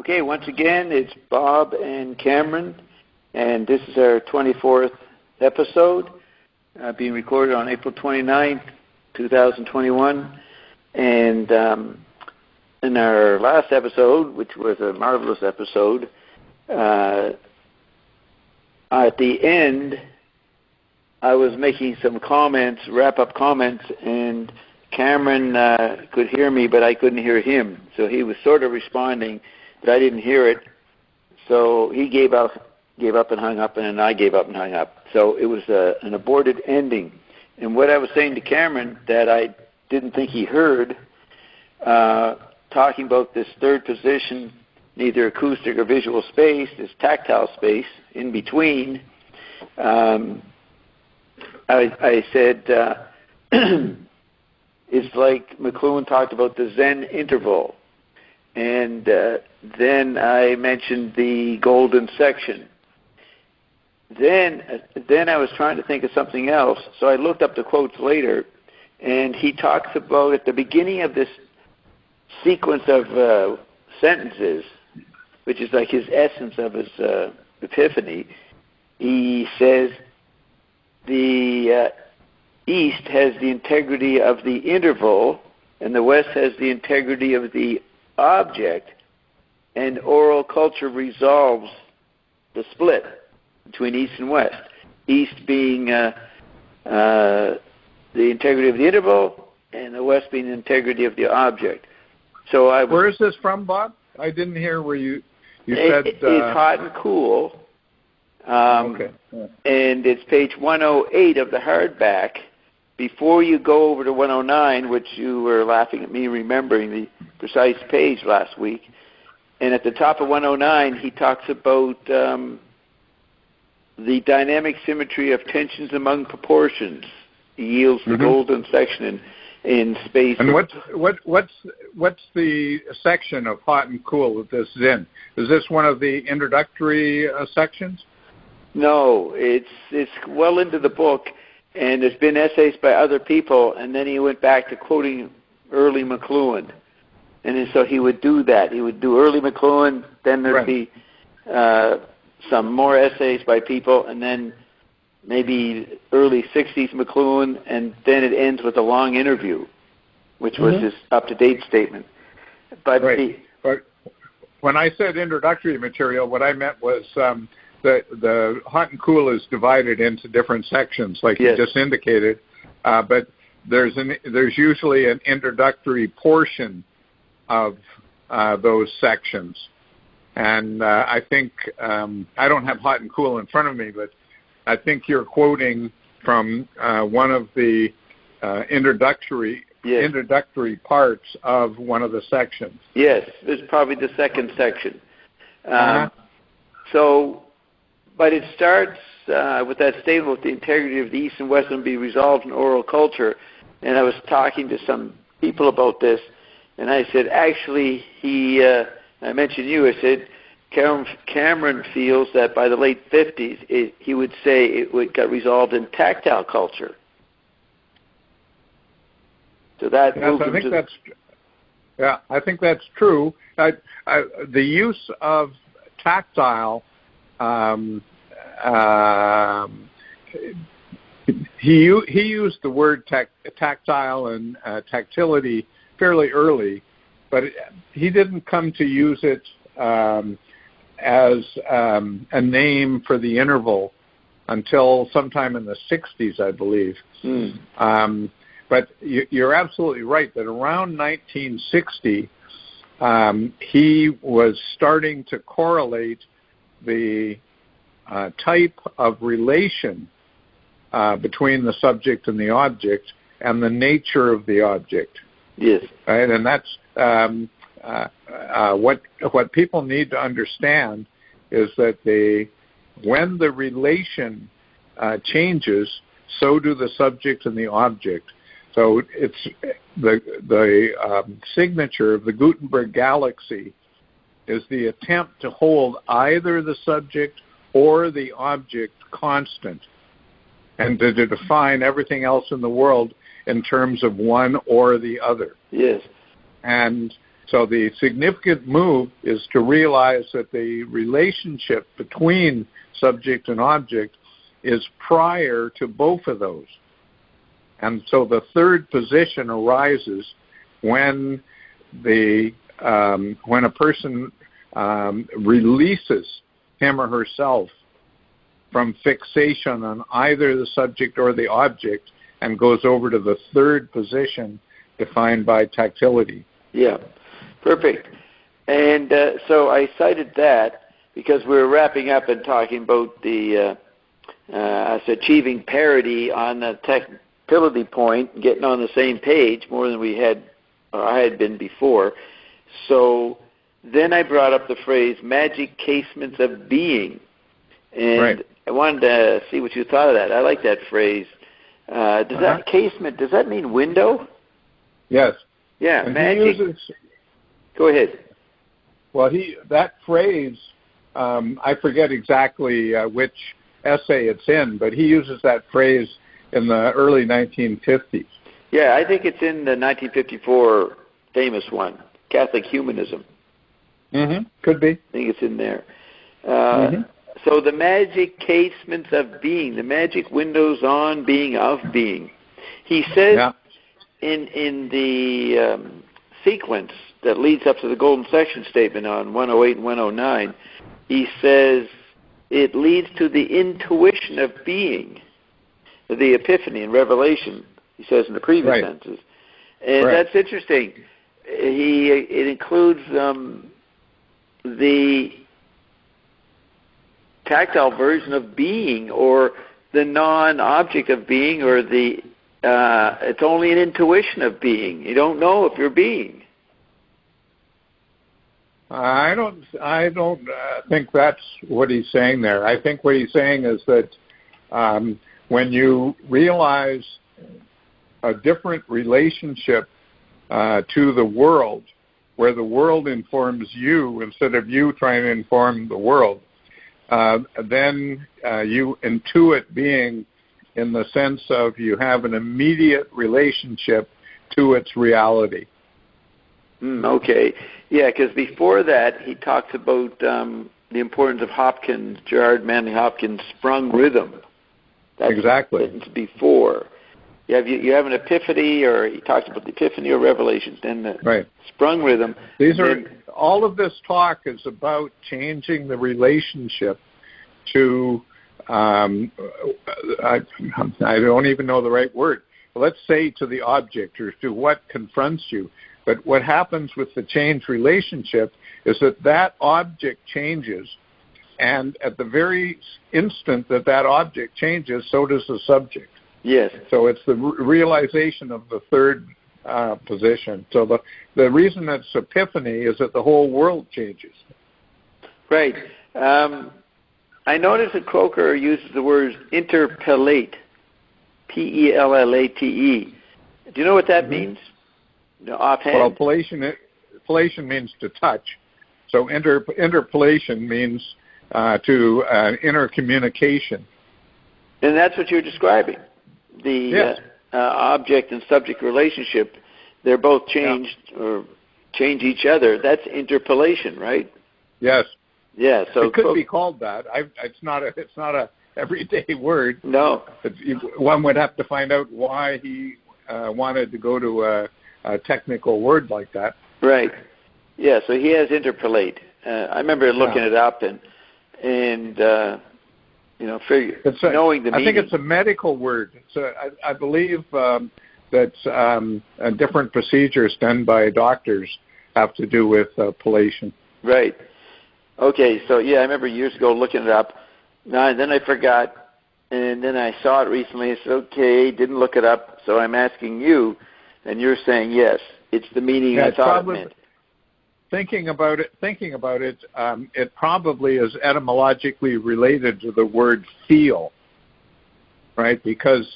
Okay, once again, it's Bob and Cameron, and this is our 24th episode, being recorded on April 29th, 2021. And in our last episode, which was a marvelous episode, at the end, I was making some comments, wrap-up comments, and Cameron could hear me, but I couldn't hear him. So he was sort of responding, but I didn't hear it. So he gave up and hung up, and then I gave up and hung up. So it was an aborted ending. And what I was saying to Cameron that I didn't think he heard, talking about this third position, neither acoustic or visual space, this tactile space in between, I said it's like McLuhan talked about the Zen interval. And then I mentioned the golden section. Then I was trying to think of something else, so I looked up the quotes later, and he talks about at the beginning of this sequence of sentences, which is like his essence of his epiphany, he says, the East has the integrity of the interval, and the West has the integrity of the object, and oral culture resolves the split between East and West. East being the integrity of the interval, and the West being the integrity of the object. So where is this from, Bob? I didn't hear where you said... It's Hot and Cool. Okay. Yeah. And it's page 108 of the hardback. Before you go over to 109, which you were laughing at me remembering the precise page last week, and at the top of 109, he talks about the dynamic symmetry of tensions among proportions. He yields the golden section in space. And what's the section of Hot and Cool that this is in? Is this one of the introductory sections? No, it's well into the book. And there's been essays by other people, and then he went back to quoting early McLuhan. And so he would do that. He would do early McLuhan, then there'd be some more essays by people, and then maybe early 60s McLuhan, and then it ends with a long interview, which was his up-to-date statement. But But when I said introductory material, what I meant was... The Hot and Cool is divided into different sections, like you just indicated, but there's usually an introductory portion of those sections. And I think, I don't have Hot and Cool in front of me, but I think you're quoting from one of the introductory parts of one of the sections. Yes, it's probably the second section. But it starts with that statement with the integrity of the East and West will be resolved in oral culture. And I was talking to some people about this, and I said, actually, I mentioned you, I said, Cameron feels that by the late 50s, he would say it got resolved in tactile culture. So that I think that's true. The use of tactile... he used the word tactile and tactility fairly early, but he didn't come to use it as a name for the interval until sometime in the 60s, I believe. But you're absolutely right that around 1960, he was starting to correlate the type of relation between the subject and the object and the nature of the object. Yes. Right? And that's what people need to understand is that when the relation changes, so do the subject and the object. So it's the signature of the Gutenberg galaxy is the attempt to hold either the subject or the object constant and to define everything else in the world in terms of one or the other. Yes. And So the significant move is to realize that the relationship between subject and object is prior to both of those. And so the third position arises when when a person releases him or herself from fixation on either the subject or the object and goes over to the third position defined by tactility. Yeah, perfect. And so I cited that because we're wrapping up and talking about the us achieving parity on the tactility point, getting on the same page more than we had, or I had been before. So then I brought up the phrase magic casements of being. And right. I wanted to see what you thought of that. I like that phrase. Does that casement, does that mean window? Yes. Yeah, and magic. Go ahead. Well, that phrase, I forget exactly which essay it's in, but he uses that phrase in the early 1950s. Yeah, I think it's in the 1954 famous one, Catholic Humanism. Mm-hmm. Could be. I think it's in there. So the magic casements of being, the magic windows on being of being. He says in the sequence that leads up to the golden section statement on 108 and 109, he says it leads to the intuition of being, the epiphany and revelation, he says in the previous sentences. And that's interesting. It includes the tactile version of being, or the non-object of being, or it's only an intuition of being. You don't know if you're being. I don't think that's what he's saying there. I think what he's saying is that when you realize a different relationship to the world, where the world informs you instead of you trying to inform the world, then you intuit being in the sense of you have an immediate relationship to its reality. Okay. Yeah, because before that, he talks about the importance of Gerard Manley Hopkins' sprung rhythm. That's exactly. Before. You have an epiphany, or he talks about the epiphany or revelation, then the sprung rhythm. All of this talk is about changing the relationship to, I don't even know the right word. Let's say to the object, or to what confronts you. But what happens with the changed relationship is that object changes, and at the very instant that object changes, so does the subject. Yes. So it's the realization of the third position. So the reason it's epiphany is that the whole world changes. Right. I noticed that Croker uses the word interpellate, Pellate. Do you know what that means? Offhand? Well, pellation means to touch. So interpellation means to intercommunication. And that's what you're describing. The object and subject relationship, they're both changed or change each other. That's interpellation, right? Yes. Yeah. So it could be called that. It's not a everyday word. No. One would have to find out why he wanted to go to a technical word like that. Right. Yeah. So he has interpellate. I remember looking it up and knowing the meaning. I think it's a medical word. I believe that different procedures done by doctors have to do with pellation. Right. Okay. So, I remember years ago looking it up. And then I forgot. And then I saw it recently. I said, okay, didn't look it up. So I'm asking you, and you're saying, yes, it's the meaning I thought it meant. Thinking about it, it probably is etymologically related to the word feel, right? Because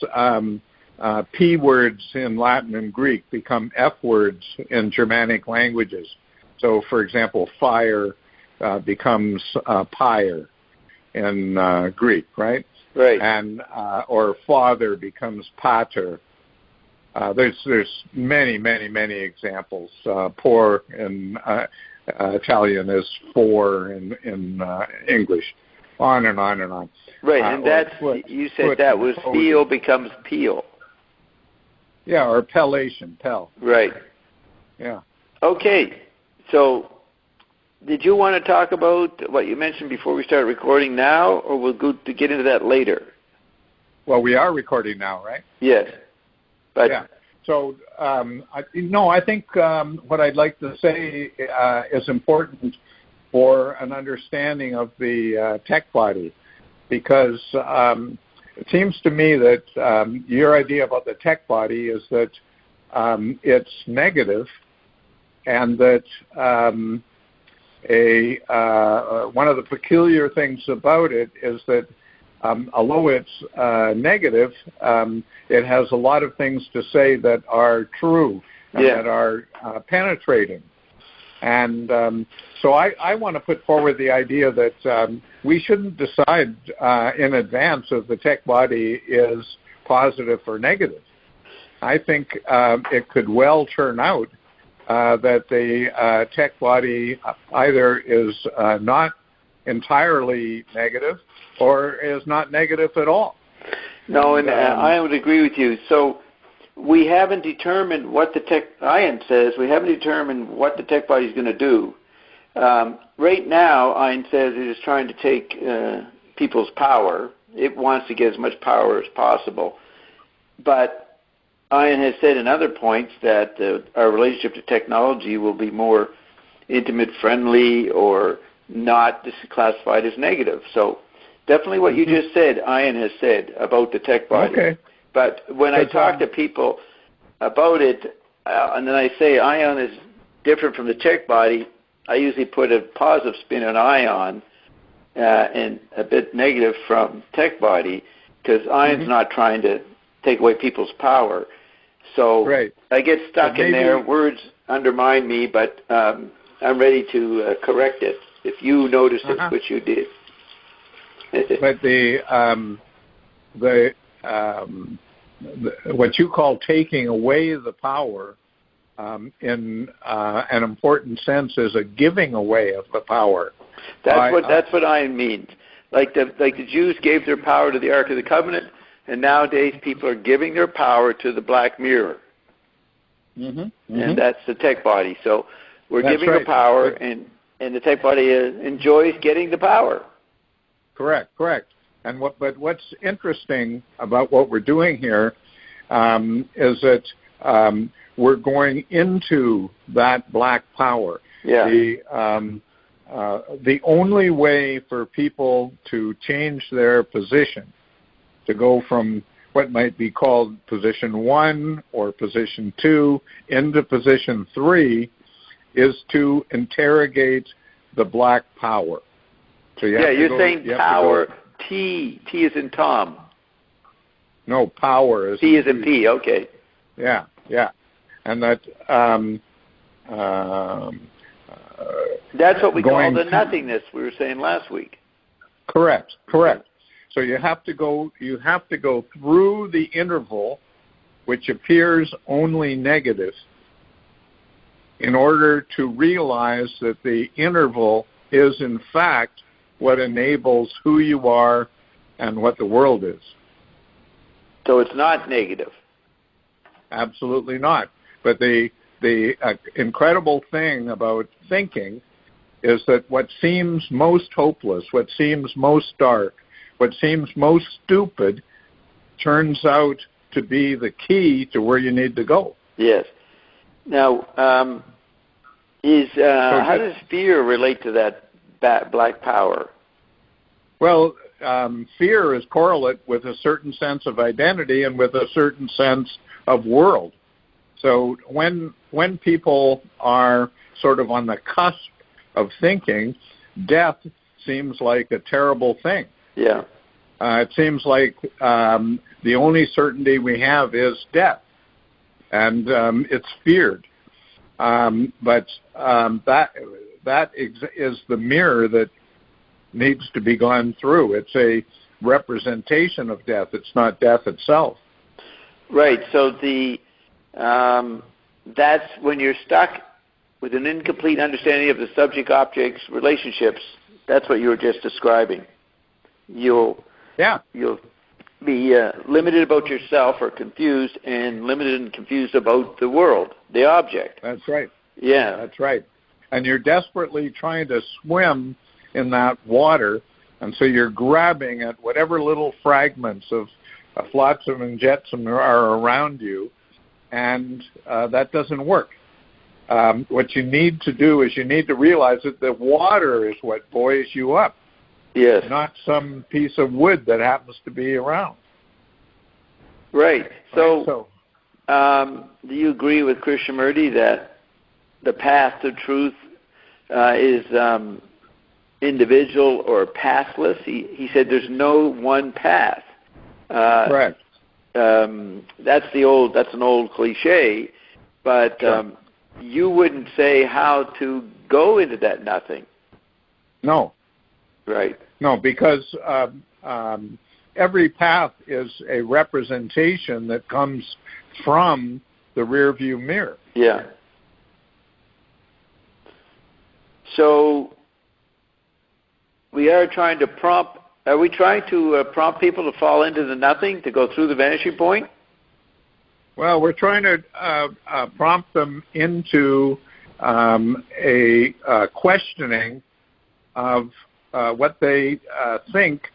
P words in Latin and Greek become F words in Germanic languages. So, for example, fire becomes pyre in Greek, right? Right. And or father becomes pater There's many examples. Poor in Italian is for in English. On and on and on. Right, and that's, you said that was feel becomes peel. Yeah, or pellation, Right. Yeah. Okay, so did you want to talk about what you mentioned before we start recording now, or we'll go to get into that later? Well, we are recording now, right? Yes. But yeah. So, I think what I'd like to say is important for an understanding of the tech body, because it seems to me that your idea about the tech body is that it's negative, and that one of the peculiar things about it is that although it's negative, it has a lot of things to say that are true and that are penetrating. And so I want to put forward the idea that we shouldn't decide in advance if the tech body is positive or negative. I think it could well turn out that the tech body either is not entirely negative or is not negative at all. No, and I would agree with you. So we haven't determined what the tech, Ian says, we haven't determined what the tech body is going to do. Right now, Ian says it is trying to take people's power. It wants to get as much power as possible. But Ian has said in other points that our relationship to technology will be more intimate, friendly, or not classified as negative. So definitely what you just said, Ian has said about the tech body. Okay. But when I talk to people about it, and then I say ion is different from the tech body, I usually put a positive spin on ion and a bit negative from tech body, because ion's not trying to take away people's power. So I get stuck in there. Words undermine me, but I'm ready to correct it if you notice it, which you did. But what you call taking away the power, in an important sense, is a giving away of the power. That's what iron means. Like the Jews gave their power to the Ark of the Covenant, and nowadays people are giving their power to the black mirror. And that's the tech body. So we're giving the power, and the tech body enjoys getting the power. Correct. And what's interesting about what we're doing here is that we're going into that black power. Yeah. The only way for people to change their position, to go from what might be called position 1 or position 2 into position 3, is to interrogate the black power. So you're saying power. T is in Tom. No, power is P is in P. Okay. Yeah, and that that's what we call the nothingness we were saying last week. Correct. So you have to go through the interval, which appears only negative, in order to realize that the interval is in fact what enables who you are and what the world is. So it's not negative. Absolutely not. But the incredible thing about thinking is that what seems most hopeless, what seems most dark, what seems most stupid turns out to be the key to where you need to go. Yes. Now, how does fear relate to that black power? Well, fear is correlate with a certain sense of identity and with a certain sense of world. So when people are sort of on the cusp of thinking, death seems like a terrible thing. Yeah. It seems like the only certainty we have is death, and it's feared. But that is the mirror that needs to be gone through. It's a representation of death. It's not death itself. Right. So the that's when you're stuck with an incomplete understanding of the subject-object's relationships. That's what you were just describing. You'll be limited about yourself or confused, and limited and confused about the world, the object. That's right. Yeah. That's right. And you're desperately trying to swim in that water, and so you're grabbing at whatever little fragments of flotsam and jetsam are around you, and that doesn't work. What you need to do is you need to realize that the water is what buoys you up. Yes. Not some piece of wood that happens to be around. Right. So do you agree with Krishnamurti that the path to truth is individual or pathless? He said there's no one path. Correct. That's an old cliche, but Sure. You wouldn't say how to go into that nothing. No. Right. No, because every path is a representation that comes from the rear view mirror. Yeah. So we are trying to prompt. Are we trying to prompt people to fall into the nothing, to go through the vanishing point? Well, we're trying to prompt them into a questioning of what they think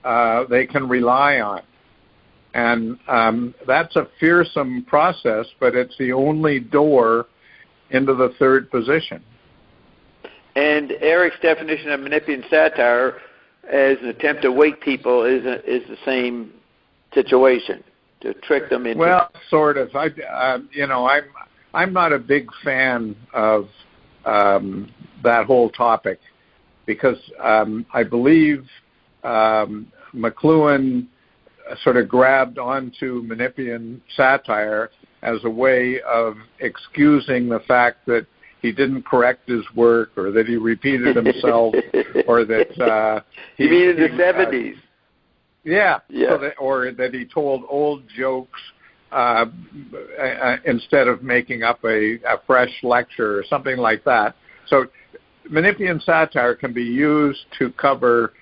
they can rely on. And that's a fearsome process, but it's the only door into the third position. And Eric's definition of Menippean satire as an attempt to wake people is the same situation, to trick them into. Well, sort of. I'm not a big fan of that whole topic, because I believe McLuhan sort of grabbed onto Menippean satire as a way of excusing the fact that he didn't correct his work, or that he repeated himself, or that you mean in the 70s? Yeah. Yeah. Or that he told old jokes instead of making up a fresh lecture or something like that. So Menippean satire can be used to cover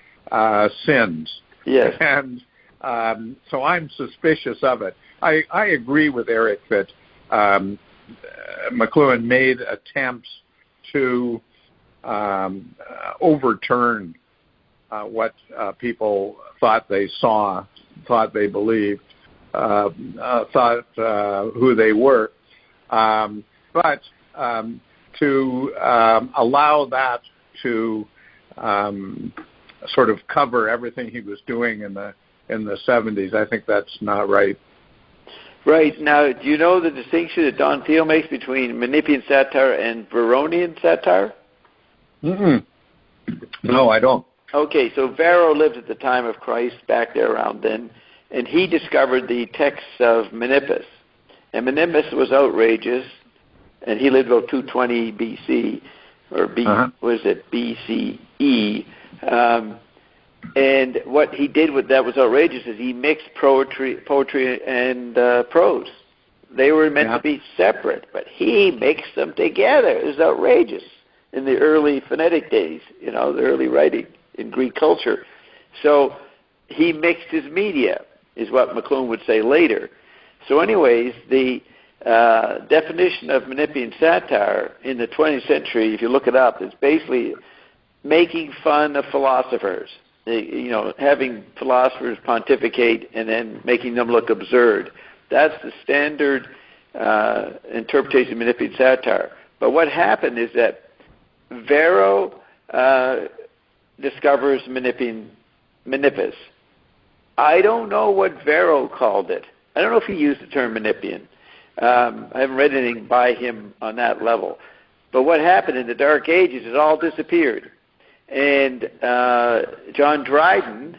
sins. Yes. And so I'm suspicious of it. I agree with Eric that McLuhan made attempts to overturn what people thought they saw, thought they believed, thought who they were. But to allow that to sort of cover everything he was doing in the 70s, I think that's not right. Right. Now, do you know the distinction that Don Thiel makes between Menippean satire and Varronian satire? Mm-mm. No, I don't. Okay, so Varro lived at the time of Christ, back there around then, and he discovered the texts of Menippus. And Menippus was outrageous, and he lived about 220 BC, or BCE. And what he did with that was outrageous is he mixed poetry and prose. They were meant to be separate, but he mixed them together. It was outrageous in the early phonetic days, the early writing in Greek culture. So he mixed his media, is what McLuhan would say later. So anyways, the definition of Menippean satire in the 20th century, if you look it up, is basically making fun of philosophers. Having philosophers pontificate and then making them look absurd. That's the standard interpretation of Menippean satire. But what happened is that Varro discovers Menippus. I don't know what Varro called it. I don't know if he used the term Menippean. I haven't read anything by him on that level. But what happened in the Dark Ages, it all disappeared. And John Dryden,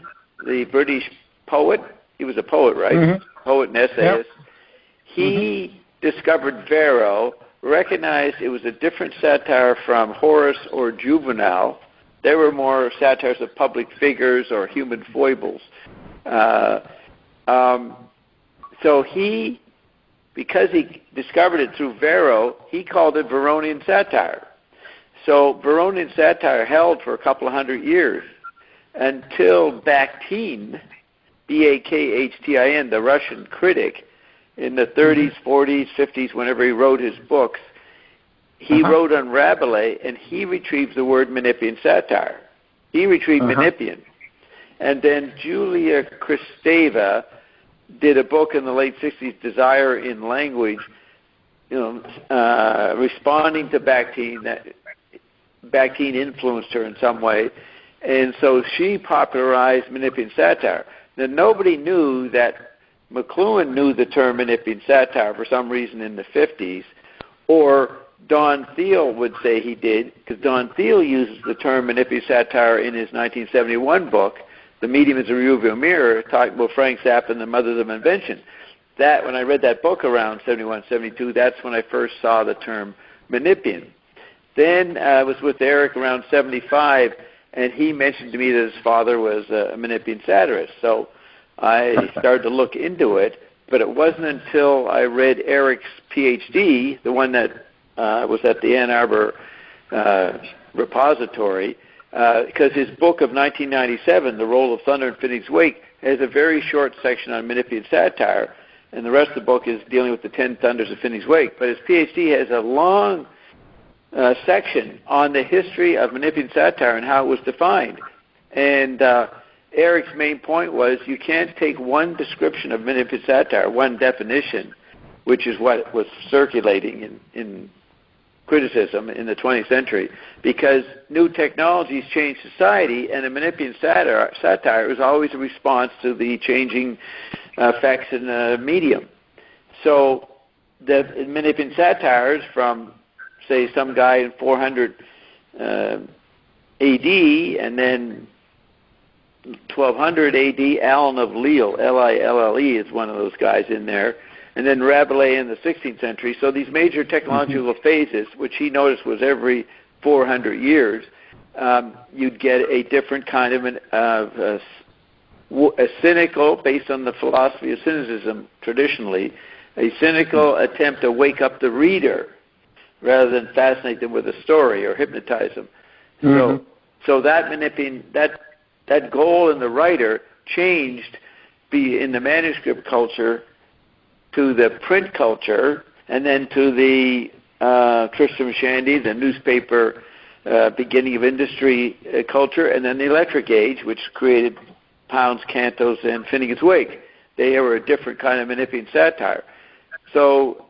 the British poet, he was a poet, right? Mm-hmm. Poet and essayist. Yep. He discovered Varro, recognized it was a different satire from Horace or Juvenal. They were more satires of public figures or human foibles. So he because he discovered it through Varro, he called it Varronian satire. So Varronian satire held for a couple of hundred years until Bakhtin, Bakhtin, the Russian critic, in the 30s, 40s, 50s, whenever he wrote his books, he wrote on Rabelais, and he retrieved the word Menippean satire. He retrieved Menippean. And then Julia Kristeva did a book in the late 60s, Desire in Language, responding to Bakhtin. That Bakhtin influenced her in some way. And so she popularized Menippean satire. Now, nobody knew that McLuhan knew the term Menippean satire for some reason in the 50s, or Don Thiel would say he did, because Don Thiel uses the term Menippean satire in his 1971 book, The Medium is a Rearview Mirror, talking about Frank Zappa and the Mothers of Invention. That, when I read that book around 71, 72, that's when I first saw the term Menippean. Then I was with Eric around 75, and he mentioned to me that his father was a Menippean satirist. So I started to look into it, but it wasn't until I read Eric's PhD, the one that was at the Ann Arbor repository, because his book of 1997, The Roll of Thunder in Finney's Wake, has a very short section on Menippean satire, and the rest of the book is dealing with the 10 thunders of Finney's Wake. But his PhD has a long section on the history of Menippean satire and how it was defined. And Eric's main point was you can't take one description of Menippean satire, one definition, which is what was circulating in criticism in the 20th century, because new technologies change society, and a Menippean satire is always a response to the changing effects in the medium. So the Menippean satires from, say, some guy in 400 AD, and then 1200 AD, Allen of Lille, Lille is one of those guys in there, and then Rabelais in the 16th century. So these major technological phases, which he noticed was every 400 years, you'd get a different kind of a cynical, based on the philosophy of cynicism traditionally, a cynical attempt to wake up the reader rather than fascinate them with a story or hypnotize them. So that Menippean, that goal in the writer changed in the manuscript culture to the print culture, and then to the Tristram Shandy, the newspaper beginning of industry culture, and then the electric age, which created Pounds, Cantos, and Finnegan's Wake. They were a different kind of Menippean satire. So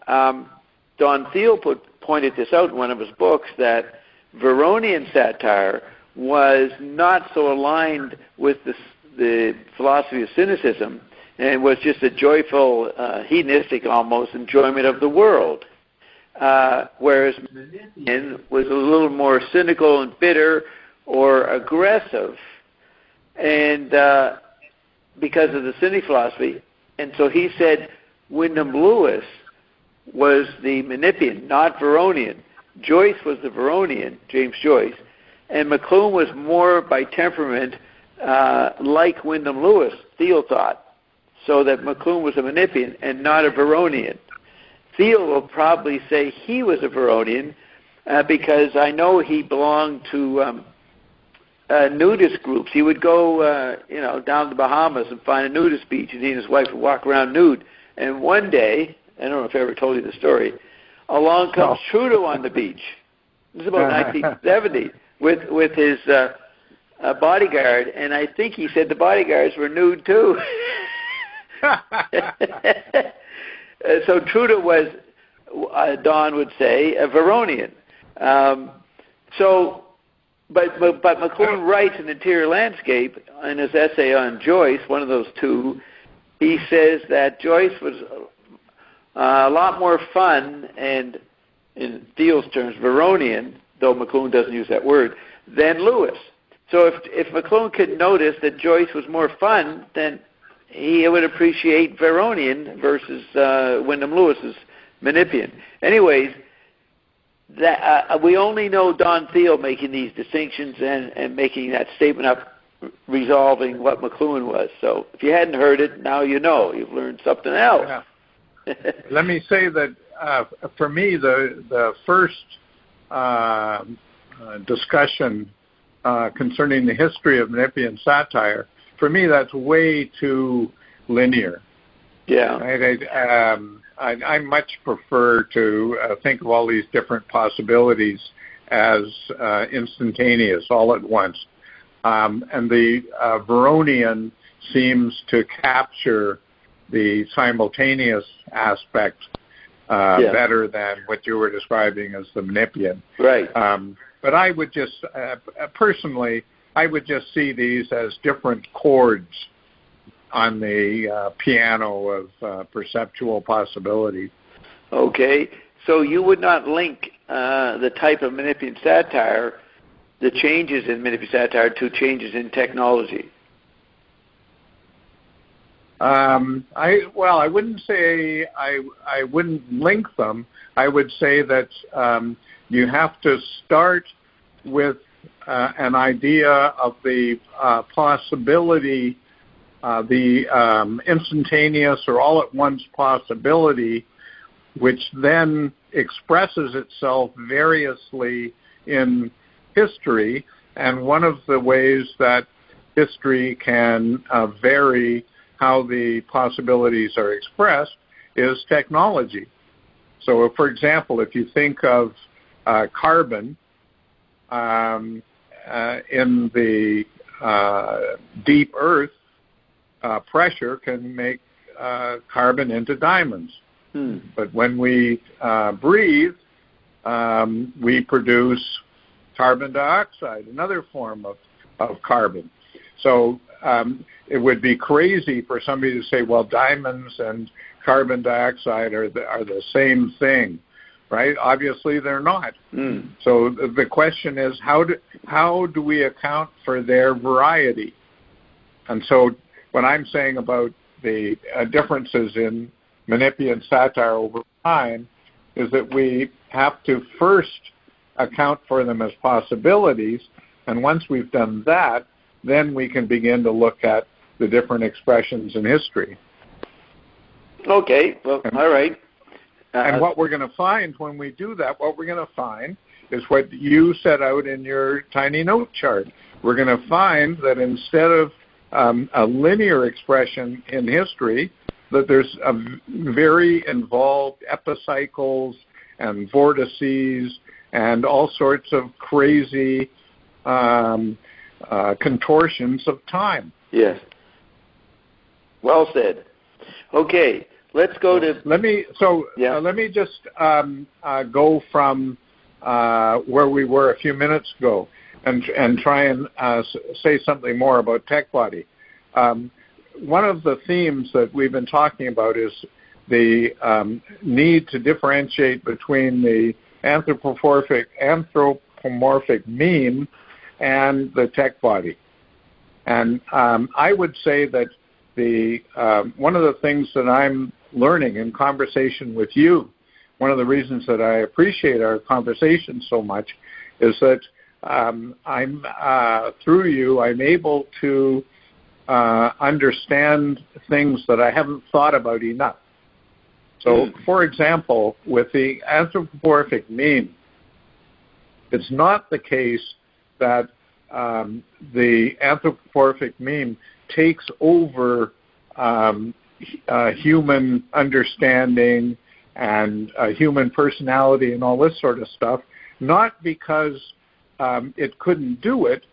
Don Thiel pointed this out in one of his books, that Varronian satire was not so aligned with the philosophy of cynicism, and was just a joyful, hedonistic almost enjoyment of the world. Whereas Menippean was a little more cynical and bitter or aggressive, and because of the cynic philosophy. And so he said Wyndham Lewis was the Menippean, not Varronian. Joyce was the Varronian, James Joyce, and McLuhan was more by temperament like Wyndham Lewis, Thiel thought. So that McLuhan was a Menippean and not a Varronian. Thiel will probably say he was a Varronian because I know he belonged to nudist groups. He would go, down to the Bahamas and find a nudist beach, and he and his wife would walk around nude. And one day, I don't know if I ever told you the story, along comes Trudeau on the beach. This is about 1970 with his bodyguard, and I think he said the bodyguards were nude too. So Trudeau was, Don would say, a Varronian. But McLuhan writes in Interior Landscape, in his essay on Joyce, one of those two, he says that Joyce was a lot more fun, and in Thiel's terms, Varronian, though McLuhan doesn't use that word, than Lewis. So if McLuhan could notice that Joyce was more fun, then he would appreciate Varronian versus Wyndham Lewis's Menippean. Anyways, we only know Don Thiel making these distinctions and making that statement up, resolving what McLuhan was. So if you hadn't heard it, now you know. You've learned something else. let me say that for me, the first discussion concerning the history of Menippean satire, for me, that's way too linear. Yeah. Right? I much prefer to think of all these different possibilities as instantaneous, all at once. And the Veronian seems to capture the simultaneous aspect better than what you were describing as the Menippean. Right. But I would just, personally, I would just see these as different chords on the piano of perceptual possibility. Okay. So you would not link the type of Menippean satire, the changes in Menippean satire, to changes in technology? I wouldn't say I wouldn't link them. I would say that you have to start with an idea of the possibility, the instantaneous or all-at-once possibility, which then expresses itself variously in history. And one of the ways that history can vary how the possibilities are expressed is technology. So, for example, if you think of carbon in the deep earth, pressure can make carbon into diamonds. But when we breathe, we produce carbon dioxide, another form of carbon. So it would be crazy for somebody to say, well, diamonds and carbon dioxide are the same thing, right? Obviously, they're not. So the question is, how do we account for their variety? And so what I'm saying about the differences in Menippean satire over time is that we have to first account for them as possibilities, and once we've done that, then we can begin to look at the different expressions in history. Okay, well, all right. And what we're going to find when we do that, what we're going to find is what you set out in your tiny note chart. We're going to find that instead of a linear expression in history, that there's a very involved epicycles and vortices and all sorts of crazy contortions of time. Yes. Well said. Okay, let's go to... Let me just go from where we were a few minutes ago and try and say something more about TechBody. One of the themes that we've been talking about is the need to differentiate between the anthropomorphic meme and the TechBody. And I would say that one of the things that I'm learning in conversation with you, one of the reasons that I appreciate our conversation so much, is that through you, I'm able to understand things that I haven't thought about enough. So, for example, with the anthropomorphic meme, it's not the case that the anthropomorphic meme takes over human understanding and human personality and all this sort of stuff, not because it couldn't do it,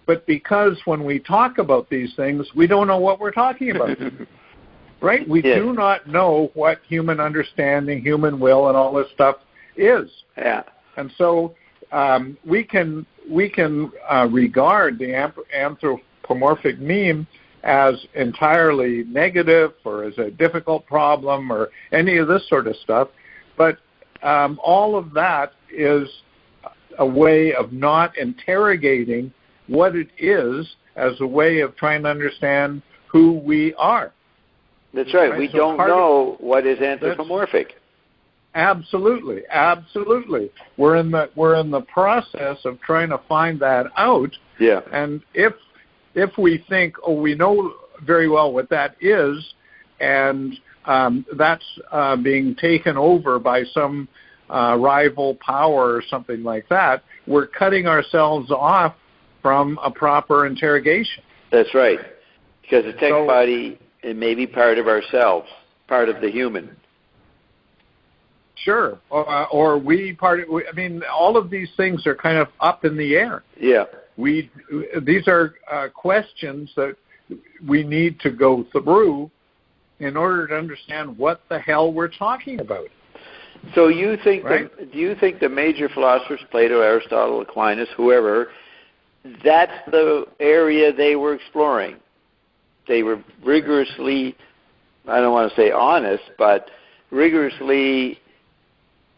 but because when we talk about these things, we don't know what we're talking about. Right? We do not know what human understanding, human will, and all this stuff is. Yeah. And so we can regard the anthropomorphic meme as entirely negative or as a difficult problem or any of this sort of stuff. But all of that is a way of not interrogating what it is as a way of trying to understand who we are. That's right. We don't know what is anthropomorphic. Absolutely. We're in the process of trying to find that out. Yeah. And if we think, we know very well what that is, and that's being taken over by some rival power or something like that, we're cutting ourselves off from a proper interrogation. That's right. Because the tech body, it may be part of ourselves, part of the human. Sure. Or we part of, I mean, all of these things are kind of up in the air. Yeah. These are questions that we need to go through in order to understand what the hell we're talking about. So you think, right? do you think the major philosophers, Plato, Aristotle, Aquinas, whoever, that's the area they were exploring? They were rigorously, I don't want to say honest, but rigorously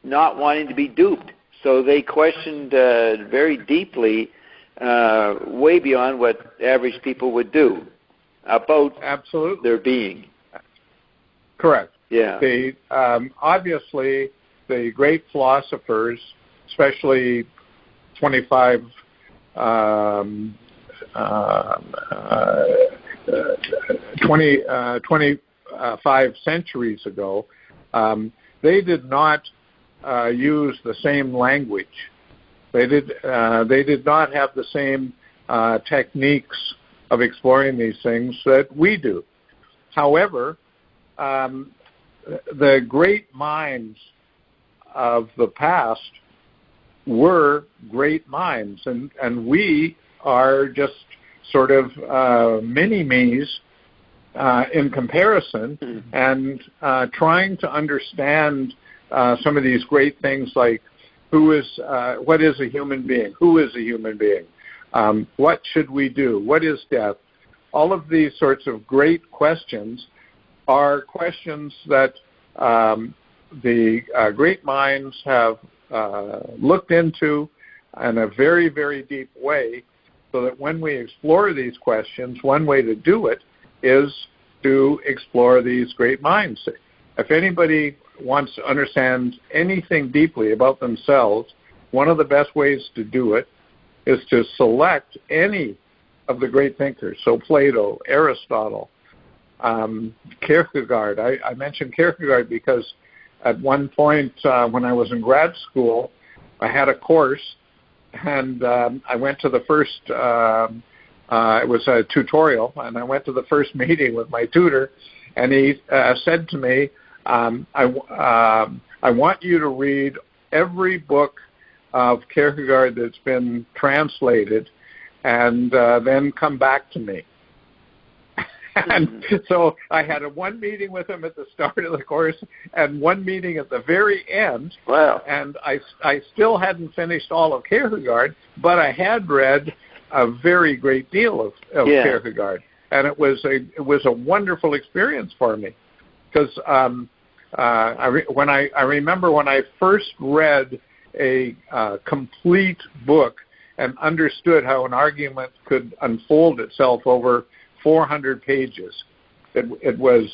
not wanting to be duped. So they questioned very deeply, way beyond what average people would do about Absolutely. their being. Correct. Yeah. Obviously, the great philosophers, especially 25 centuries ago, they did not use the same language. They did not have the same techniques of exploring these things that we do. However, the great minds of the past were great minds, and we are just sort of mini-me's in comparison, and trying to understand some of these great things like what is a human being? Who is a human being? What should we do? What is death? All of these sorts of great questions are questions that the great minds have looked into in a very, very deep way, so that when we explore these questions, one way to do it is to explore these great minds. If anybody wants to understand anything deeply about themselves, one of the best ways to do it is to select any of the great thinkers. So Plato, Aristotle, Kierkegaard. I mentioned Kierkegaard because at one point when I was in grad school, I had a course, and I went to the first, it was a tutorial, and I went to the first meeting with my tutor, and he said to me, I want you to read every book of Kierkegaard that's been translated, and then come back to me. And so I had one meeting with him at the start of the course and one meeting at the very end. Wow. And I still hadn't finished all of Kierkegaard, but I had read a very great deal of Kierkegaard. And it was a wonderful experience for me, because I remember when I first read a complete book and understood how an argument could unfold itself over 400 pages. It was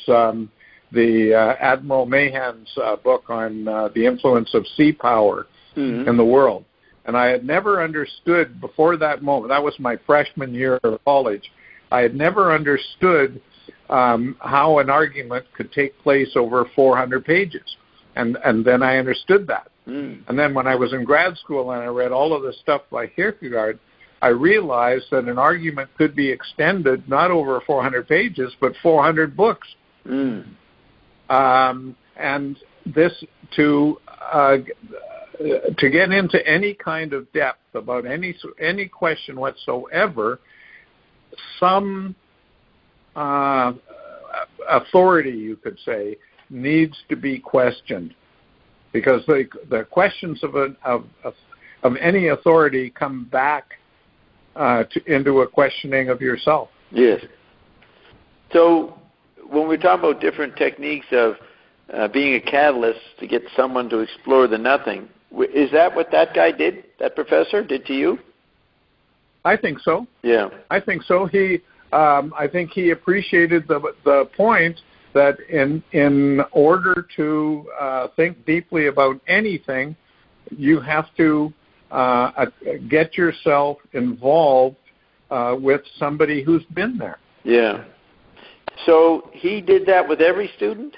the Admiral Mahan's book on the influence of sea power in the world. And I had never understood before that moment, that was my freshman year of college, I had never understood how an argument could take place over 400 pages. And then I understood that. And then when I was in grad school and I read all of the stuff by Kierkegaard, I realized that an argument could be extended not over 400 pages, but 400 books. And this, to get into any kind of depth about any question whatsoever, some authority, you could say, needs to be questioned, because the questions of any authority come back into a questioning of yourself. Yes. So when we're talking about different techniques of being a catalyst to get someone to explore the nothing, is that what that guy did, that professor did to you? I think so. Yeah. I think so. I think he appreciated the point that in order to think deeply about anything, you have to get yourself involved with somebody who's been there. Yeah. So he did that with every student?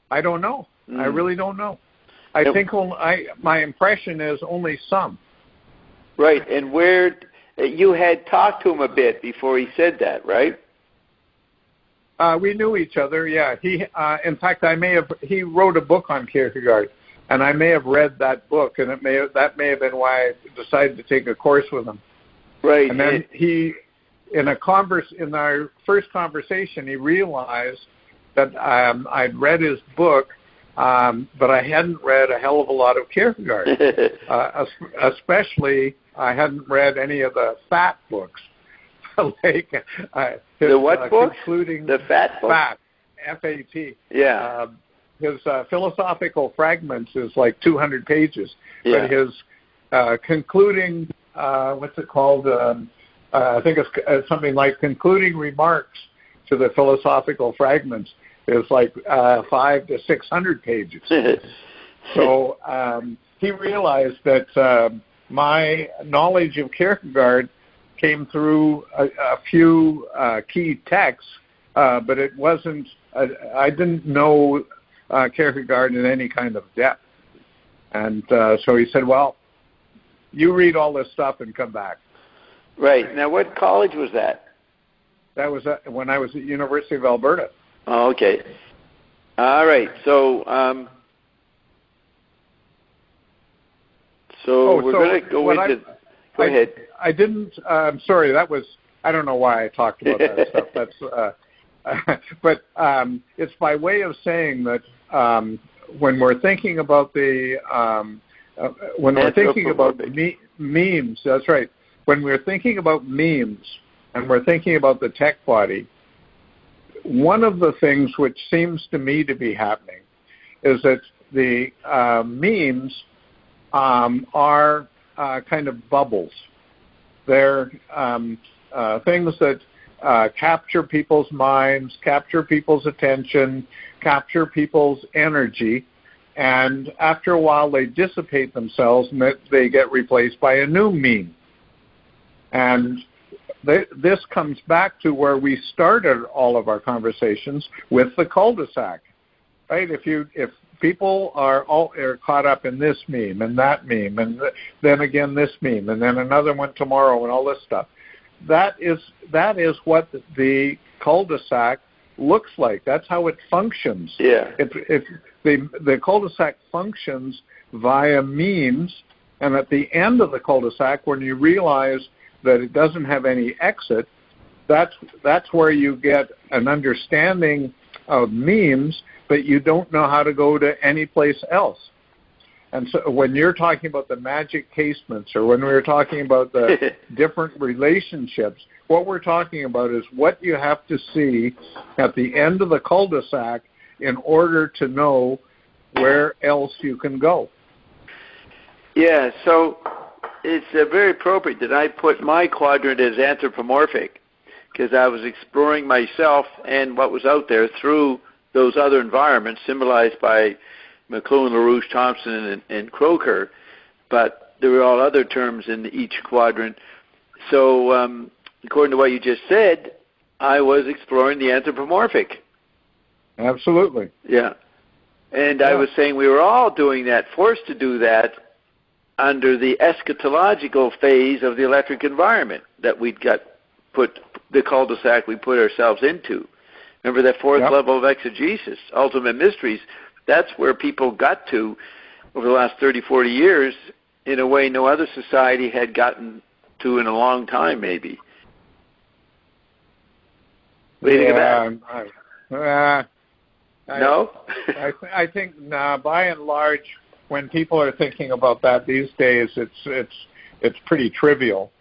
I don't know. I really don't know. I think my impression is only some. Right, and where you had talked to him a bit before he said that, right? We knew each other. Yeah. In fact, he wrote a book on Kierkegaard, and I may have read that book, and that may have been why I decided to take a course with him. Right. And then in our first conversation, he realized that I'd read his book, but I hadn't read a hell of a lot of Kierkegaard. Especially, I hadn't read any of the fat books. Like the what books? Concluding the fat books? Fat, F-A-T. Yeah. His philosophical fragments is like 200 pages. Yeah. But his concluding, what's it called? I think it's something like concluding remarks to the philosophical fragments is like 500 to 600 pages. So he realized that my knowledge of Kierkegaard came through a few key texts, but it wasn't. I didn't know Kierkegaard in any kind of depth, and so he said, "Well, you read all this stuff and come back." Right. Now, what college was that? That was when I was at University of Alberta. Oh, okay. All right. So, we're going to go into. Go ahead. I didn't. I'm sorry. That was. I don't know why I talked about that stuff. That's. But it's by way of saying that when we're thinking about the when we're thinking about memes. That's right. When we're thinking about memes and we're thinking about the tech body, one of the things which seems to me to be happening is that the memes are kind of bubbles. They're things that capture people's minds, capture people's attention, capture people's energy, and after a while they dissipate themselves and they get replaced by a new meme. And this comes back to where we started all of our conversations with the cul-de-sac, right? If people are caught up in this meme and that meme, and then again this meme, and then another one tomorrow, and all this stuff, that is what the cul-de-sac looks like. That's how it functions. Yeah. The cul-de-sac functions via memes, and at the end of the cul-de-sac, when you realize that it doesn't have any exit, that's where you get an understanding of memes, but you don't know how to go to any place else. And so when you're talking about the magic casements, or when we're talking about the different relationships, what we're talking about is what you have to see at the end of the cul-de-sac in order to know where else you can go. Yeah, so it's very appropriate that I put my quadrant as anthropomorphic, because I was exploring myself and what was out there through those other environments symbolized by McLuhan, LaRouche, Thompson, and Croker, but there were all other terms in each quadrant. So according to what you just said, I was exploring the anthropomorphic. Absolutely. Yeah. And I was saying we were all doing that, forced to do that, under the eschatological phase of the electric environment that we'd got put, the cul-de-sac we put ourselves into. Remember that fourth level of exegesis, ultimate mysteries, that's where people got to over the last 30, 40 years in a way no other society had gotten to in a long time, maybe. What do you think of that? No? I think, by and large, when people are thinking about that these days, it's pretty trivial.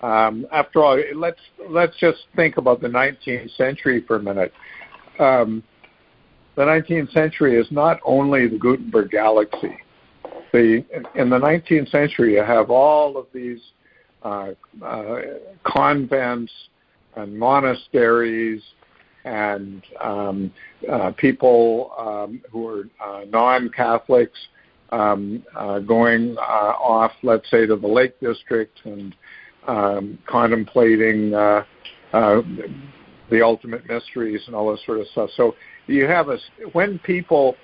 After all, let's just think about the 19th century for a minute. The 19th century is not only the Gutenberg galaxy. In the 19th century, you have all of these convents and monasteries and people who are non-Catholics going off, let's say, to the Lake District and contemplating the ultimate mysteries and all this sort of stuff. So you have when people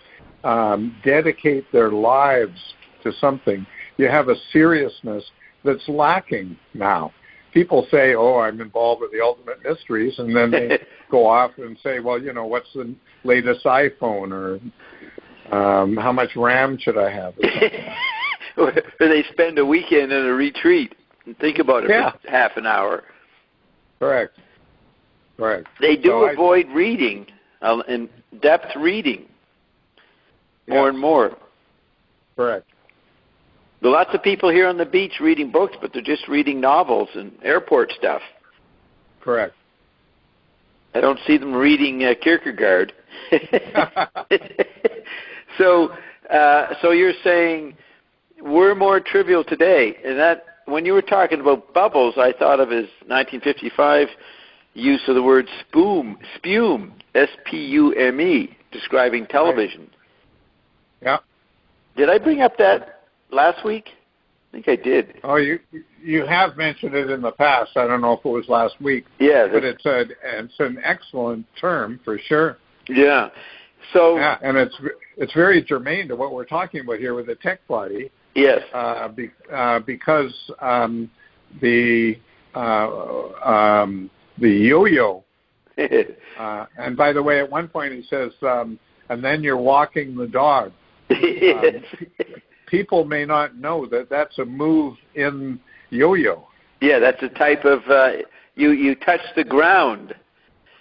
dedicate their lives to something, you have a seriousness that's lacking now. People say, "Oh, I'm involved with the ultimate mysteries," and then they go off and say, "Well, what's the latest iPhone, or how much RAM should I have?" Or they spend a weekend in a retreat and think about it for half an hour. Correct. They do avoid reading, in-depth reading, more and more. Correct. There are lots of people here on the beach reading books, but they're just reading novels and airport stuff. Correct. I don't see them reading Kierkegaard. So you're saying we're more trivial today, and that when you were talking about bubbles, I thought of his 1955 use of the word spume, S-P-U-M-E, describing television. Yeah. Did I bring up that last week? I think I did. Oh, you have mentioned it in the past. I don't know if it was last week. Yeah. But it's an excellent term for sure. Yeah. So. Yeah, and it's very germane to what we're talking about here with the tech body. Yes. Because the yo-yo. And by the way, at one point he says, and then you're walking the dog. Yes. People may not know that that's a move in yo-yo. Yeah, that's a type of, you touch the ground.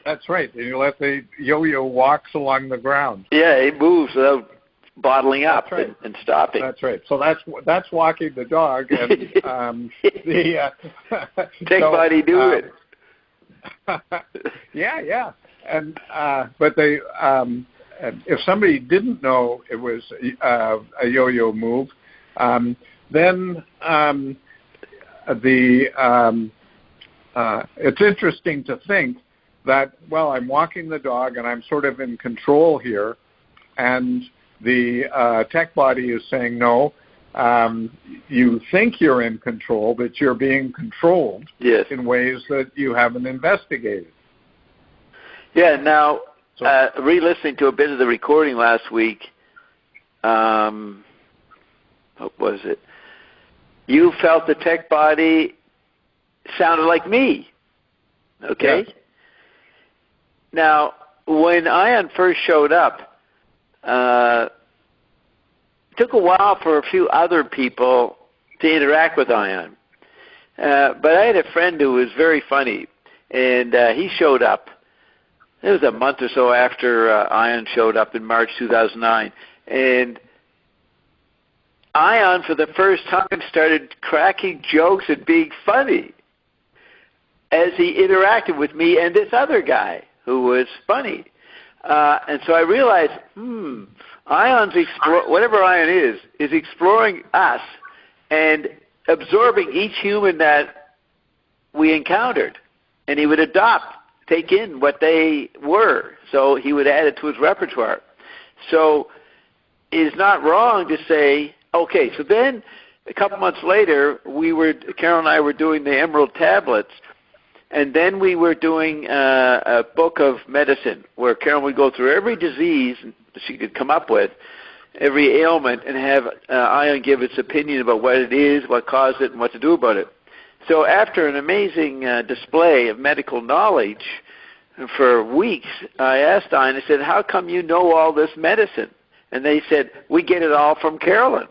That's right. And you let the yo-yo walks along the ground. Yeah, it moves without bottling up and stopping. That's right. So that's walking the dog, and the tech body do it. Yeah. And but they, if somebody didn't know it was a yo-yo move, then it's interesting to think that, well, I'm walking the dog and I'm sort of in control here, and the tech body is saying, no, you think you're in control, but you're being controlled in ways that you haven't investigated. Yeah, now, re-listening to a bit of the recording last week, what was it? You felt the tech body sounded like me, okay? Yeah. Now, when Ion first showed up, it took a while for a few other people to interact with Ion. But I had a friend who was very funny, and he showed up. It was a month or so after Ion showed up in March 2009. And Ion, for the first time, started cracking jokes and being funny as he interacted with me and this other guy who was funny. And so I realized, Ion's whatever Ion is exploring us and absorbing each human that we encountered. And he would take in what they were. So he would add it to his repertoire. So it's not wrong to say, okay, so then a couple months later, Carol and I were doing the Emerald Tablets, and then we were doing a book of medicine where Carol would go through every disease she could come up with, every ailment, and have Ion give its opinion about what it is, what caused it, and what to do about it. So after an amazing display of medical knowledge for weeks, I asked Ion, I said, how come you know all this medicine? And they said, we get it all from Carolyn.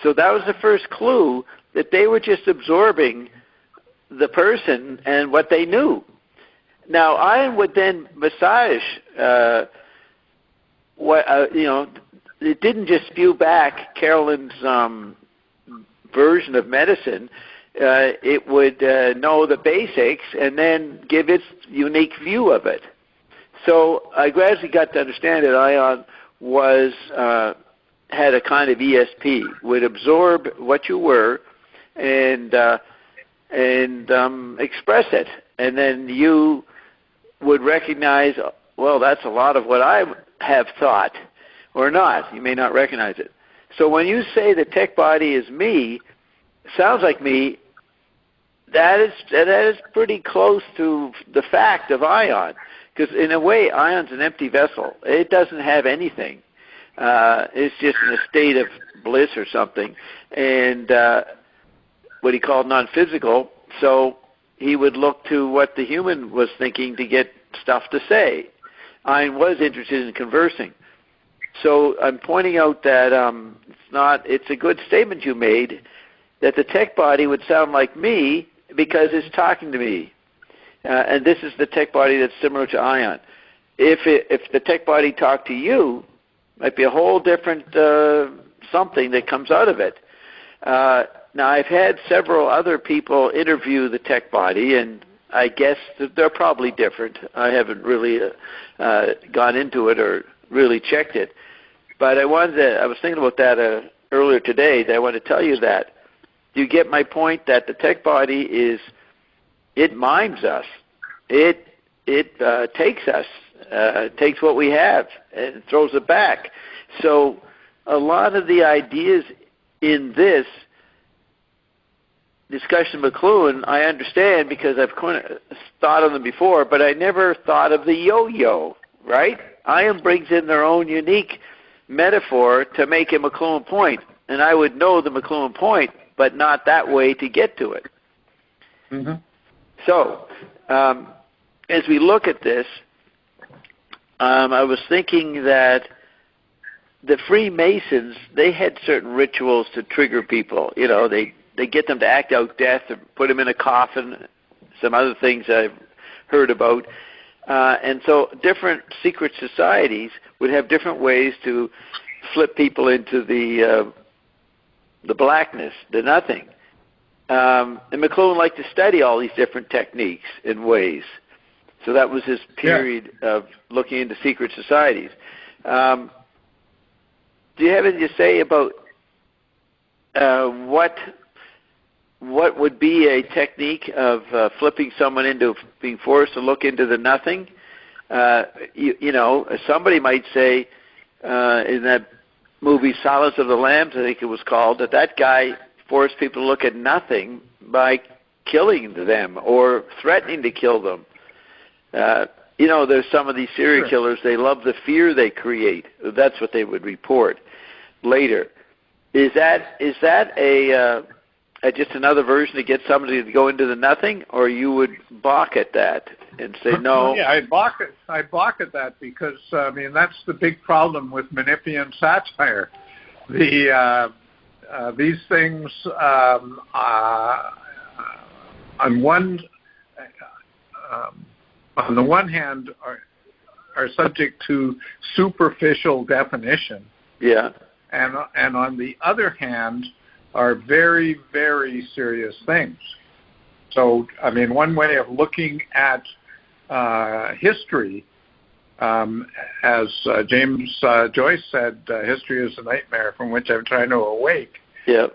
So that was the first clue that they were just absorbing the person and what they knew. Now, Ion would then massage it didn't just spew back Carolyn's version of medicine. It would know the basics and then give its unique view of it. So I gradually got to understand that Ion had a kind of ESP, would absorb what you were and express it. And then you would recognize, well, that's a lot of what I have thought, or not. You may not recognize it. So when you say the tech body is me, sounds like me, That is pretty close to the fact of ion, because in a way, ion's an empty vessel. It doesn't have anything. It's just in a state of bliss or something, and what he called non-physical. So he would look to what the human was thinking to get stuff to say. Ion was interested in conversing. So I'm pointing out that it's a good statement you made, that the tech body would sound like me because it's talking to me. And this is the tech body that's similar to ion. If the tech body talked to you, it might be a whole different something that comes out of it. Now, I've had several other people interview the tech body, and I guess that they're probably different. I haven't really gone into it or really checked it. But I was thinking about that earlier today, that I want to tell you that. Do you get my point that the tech body it mimes us. It takes us, takes what we have and throws it back. So a lot of the ideas in this discussion of McLuhan, I understand because I've kind of thought of them before, but I never thought of the yo-yo, right? Ion brings in their own unique metaphor to make a McLuhan point, and I would know the McLuhan point, but not that way to get to it. Mm-hmm. So, as we look at this, I was thinking that the Freemasons, they had certain rituals to trigger people. You know, they get them to act out death or put them in a coffin, some other things I've heard about. And so different secret societies would have different ways to flip people into the blackness, the nothing. And McLuhan liked to study all these different techniques and ways. So that was his period of looking into secret societies. Do you have anything to say about what would be a technique of flipping someone into being forced to look into the nothing? You know, somebody might say in that movie Silence of the Lambs, I think it was called, that guy forced people to look at nothing by killing them or threatening to kill them. You know, there's some of these serial killers, they love the fear they create. That's what they would report later. Is that a just another version to get somebody to go into the nothing, or you would balk at that and say no? Yeah, I'd balk at that because, I mean, that's the big problem with McEwen satire. These things, on the one hand, are subject to superficial definition. Yeah. And on the other hand, are very, very serious things. So, I mean, one way of looking at history, as James Joyce said, history is a nightmare from which I'm trying to awake. Yeah.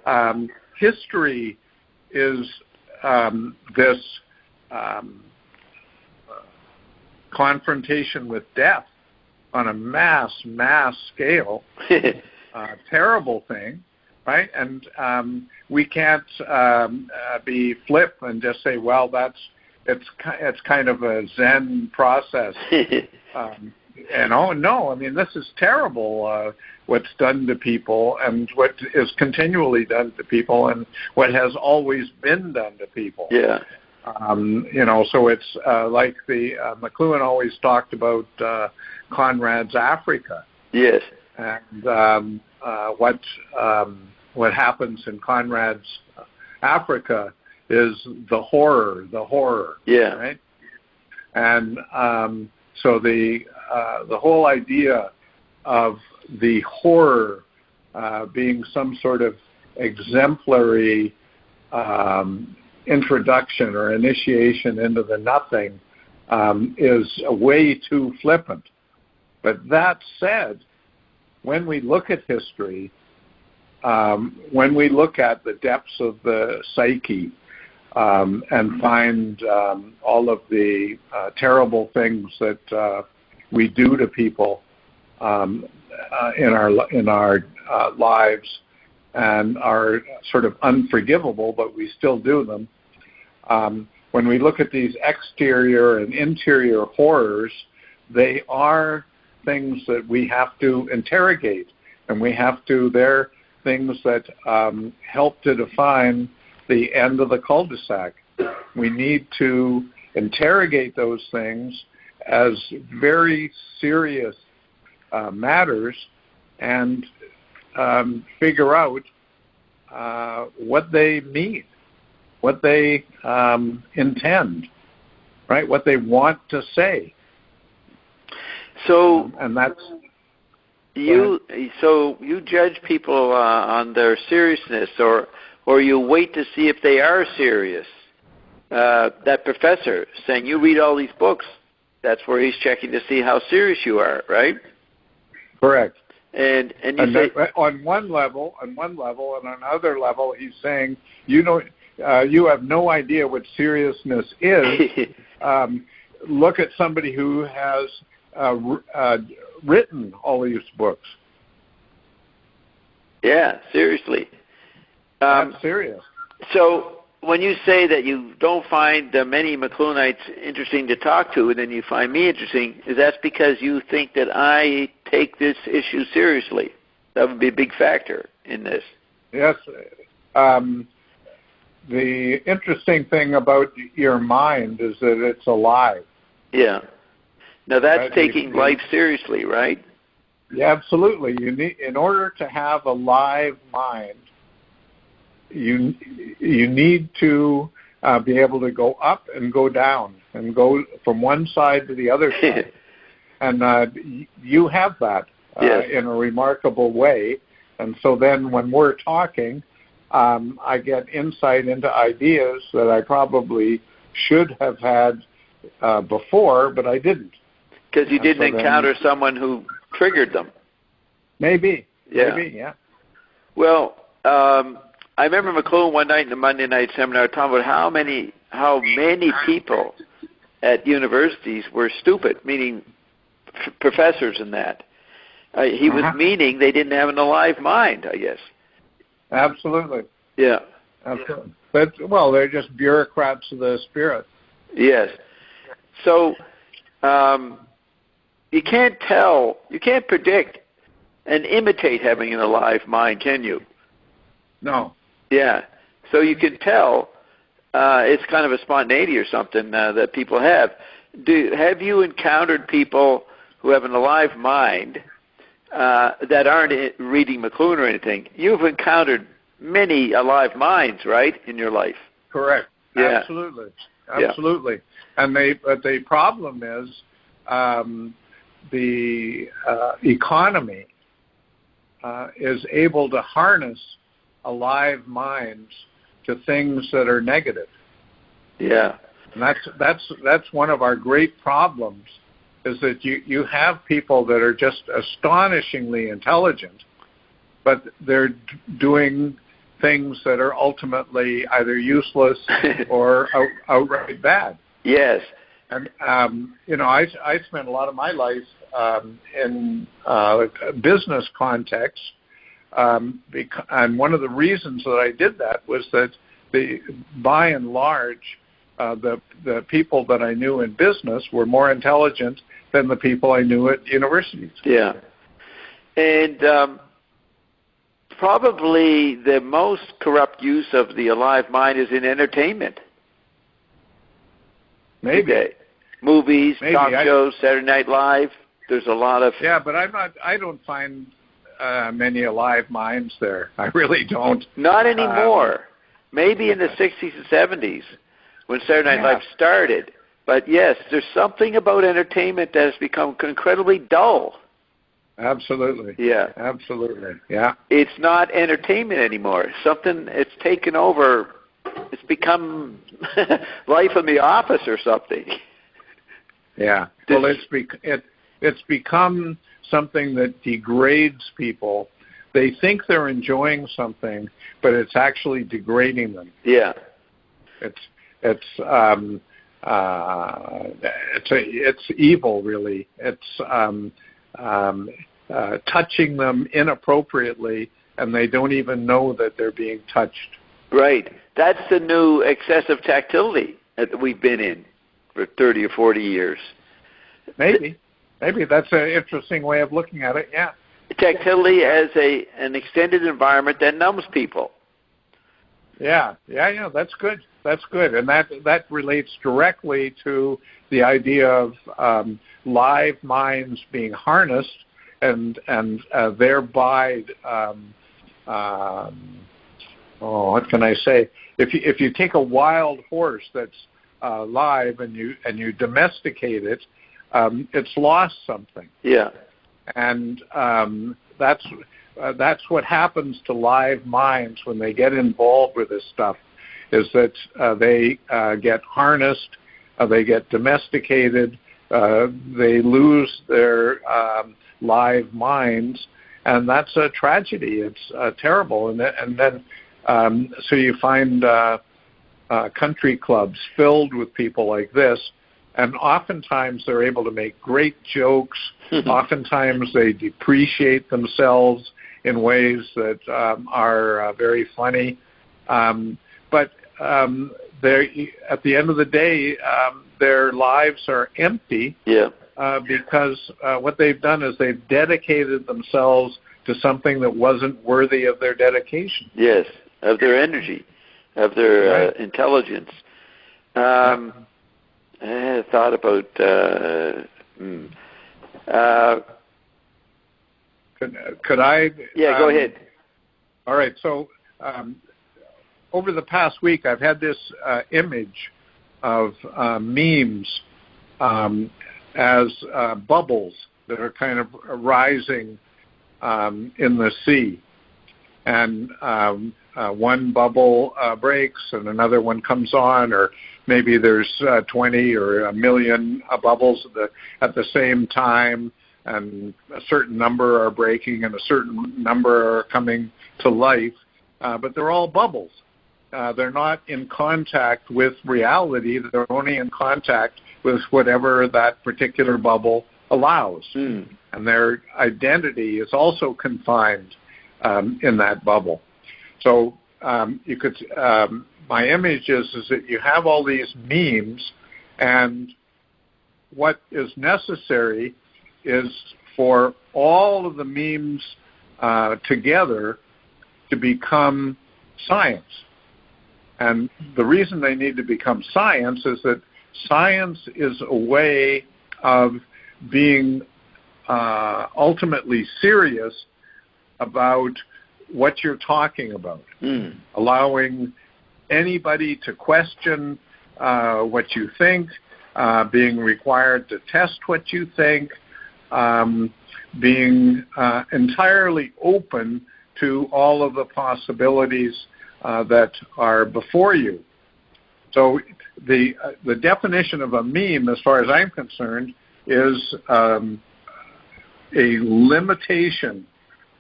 History is this confrontation with death on a mass scale, terrible thing, right? And we can't be flip and just say, well, it's kind of a Zen process. And no, I mean, this is terrible, what's done to people and what is continually done to people and what has always been done to people. Yeah. You know, so it's like the McLuhan always talked about Conrad's Africa. Yes. And what happens in Conrad's Africa is the horror. Yeah. Right. And so the whole idea of the horror being some sort of exemplary introduction or initiation into the nothing is way too flippant. But that said, when we look at history, when we look at the depths of the psyche and find all of the terrible things that we do to people in our lives and are sort of unforgivable, but we still do them, When we look at these exterior and interior horrors, they are things that we have to interrogate, and they're things that help to define the end of the cul-de-sac. We need to interrogate those things as very serious matters and figure out what they mean, what they intend, right? What they want to say. So, and that's you judge people on their seriousness, or you wait to see if they are serious. That professor saying you read all these books, that's where he's checking to see how serious you are, right? Correct. And you say, on one level, and on another level, he's saying you have no idea what seriousness is. Look at somebody who has written all these books. Yeah, seriously. That's serious. So when you say that you don't find many McLuhanites interesting to talk to, and then you find me interesting, is that because you think that I take this issue seriously? That would be a big factor in this. Yes. The interesting thing about your mind is that it's alive. Yeah. Now that's taking life seriously, right? Yeah, absolutely. In order to have a live mind, you need to be able to go up and go down and go from one side to the other side. And you have that yes. in a remarkable way. And so then when we're talking, I get insight into ideas that I probably should have had before, but I didn't. Because you didn't encounter someone who triggered them. Maybe. Yeah. Maybe, yeah. Well, I remember McLuhan one night in the Monday night seminar talking about how many people at universities were stupid, meaning professors and that. He was meaning they didn't have an alive mind, I guess. Absolutely. Yeah. Absolutely. But, well, they're just bureaucrats of the spirit. Yes. So you can't predict and imitate having an alive mind, can you? No. Yeah. So you can tell it's kind of a spontaneity or something that people have. Have you encountered people who have an alive mind that aren't reading McLuhan or anything? You've encountered many alive minds, right, in your life? Correct. Yeah. Absolutely. Absolutely. Yeah. And the problem is the economy is able to harness alive minds to things that are negative. Yeah. And that's one of our great problems, is that you have people that are just astonishingly intelligent, but they're doing things that are ultimately either useless or outright bad. Yes. And, I spent a lot of my life in business context, and one of the reasons that I did that was that by and large, the people that I knew in business were more intelligent than the people I knew at universities. Yeah. And probably the most corrupt use of the alive mind is in entertainment. Maybe. Today. Movies, talk shows, Saturday Night Live. There's a lot of... Yeah, but I don't find many alive minds there. I really don't. Not anymore. Maybe in the 60s and 70s when Saturday Night Live started. But yes, there's something about entertainment that has become incredibly dull. Absolutely. Yeah. Absolutely. Yeah. It's not entertainment anymore. It's taken over. It's become Life in the Office or something. Yeah. Well, it's become something that degrades people. They think they're enjoying something, but it's actually degrading them. Yeah. It's evil, really. It's touching them inappropriately, and they don't even know that they're being touched. Right. That's the new excessive tactility that we've been in for 30 or 40 years. Maybe that's an interesting way of looking at it. Yeah. Tactility as an extended environment that numbs people. Yeah. That's good. And that relates directly to the idea of live minds being harnessed and thereby, what can I say? If you take a wild horse that's live and you domesticate it, it's lost something. Yeah. And that's what happens to live minds when they get involved with this stuff, is that they get harnessed, they get domesticated, they lose their live minds, and that's a tragedy. It's terrible. And then so you find country clubs filled with people like this, and oftentimes they're able to make great jokes. Oftentimes they depreciate themselves in ways that are very funny. But at the end of the day, their lives are empty. Yeah. Because what they've done is they've dedicated themselves to something that wasn't worthy of their dedication. Yes, of their energy, of their intelligence. I had a thought about. Could I? Yeah, go ahead. All right. So over the past week, I've had this image of memes as bubbles that are kind of rising in the sea, and one bubble breaks and another one comes on, or maybe there's 20 or a million bubbles at the same time, and a certain number are breaking and a certain number are coming to life, but they're all bubbles. They're not in contact with reality. They're only in contact with whatever that particular bubble allows. And their identity is also confined in that bubble. So you could, my image is that you have all these memes, and what is necessary is for all of the memes together to become science. And the reason they need to become science is that science is a way of being ultimately serious about what you're talking about, allowing anybody to question what you think, being required to test what you think, being entirely open to all of the possibilities that are before you. So the definition of a meme, as far as I'm concerned, is a limitation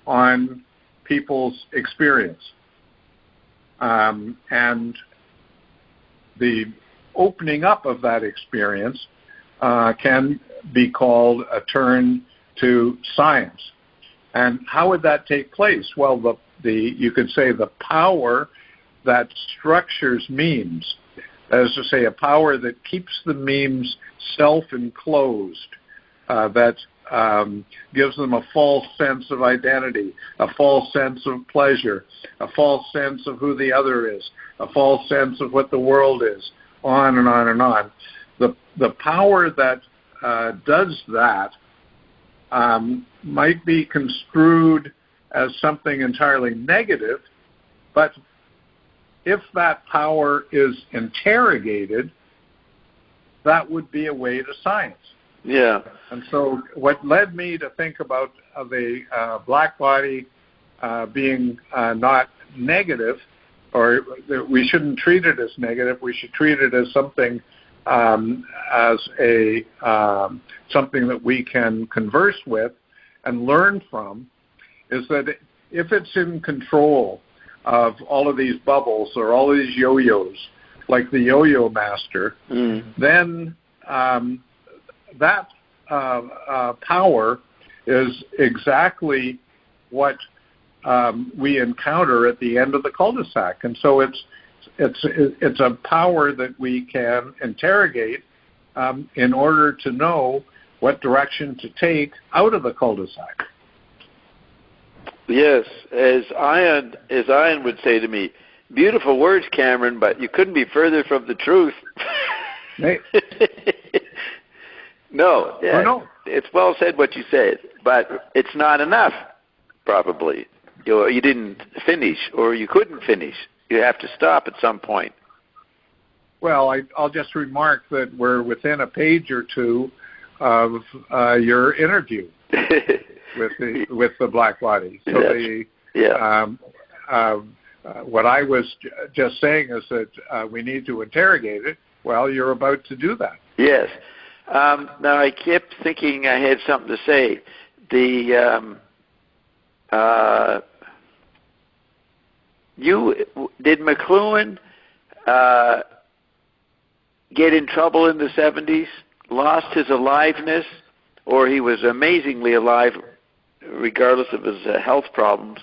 on people's experience. And the opening up of that experience can be called a turn to science. And how would that take place? Well, you could say the power that structures memes, that is to say, a power that keeps the memes self-enclosed, that gives them a false sense of identity, a false sense of pleasure, a false sense of who the other is, a false sense of what the world is, on and on and on. The power that does that might be construed as something entirely negative, but if that power is interrogated, that would be a way to science. Yeah. And so what led me to think about the black body being not negative, or we shouldn't treat it as negative, we should treat it as something something that we can converse with and learn from, is that if it's in control of all of these bubbles or all of these yo-yos, like the yo-yo master, then that power is exactly what we encounter at the end of the cul-de-sac. And so it's a power that we can interrogate in order to know what direction to take out of the cul-de-sac. Yes, as Ian would say to me, beautiful words, Cameron, but you couldn't be further from the truth. Hey. No, yeah, no, it's well said what you said, but it's not enough, probably. You didn't finish, or you couldn't finish. You have to stop at some point. Well, I'll just remark that we're within a page or two of your interview with the black body. So what I was just saying is that we need to interrogate it. Well, you're about to do that. Yes. Now I kept thinking I had something to say. Did McLuhan get in trouble in the 70s? Lost his aliveness, or he was amazingly alive, regardless of his health problems,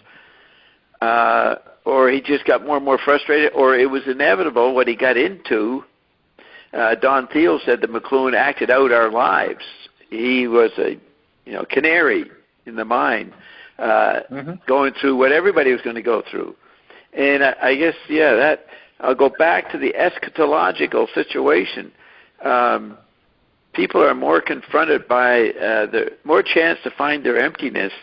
or he just got more and more frustrated, or it was inevitable what he got into. Don Thiel said that McLuhan acted out our lives. He was a canary in the mine, going through what everybody was going to go through. And I guess, that I'll go back to the eschatological situation. People are more confronted by more chance to find their emptiness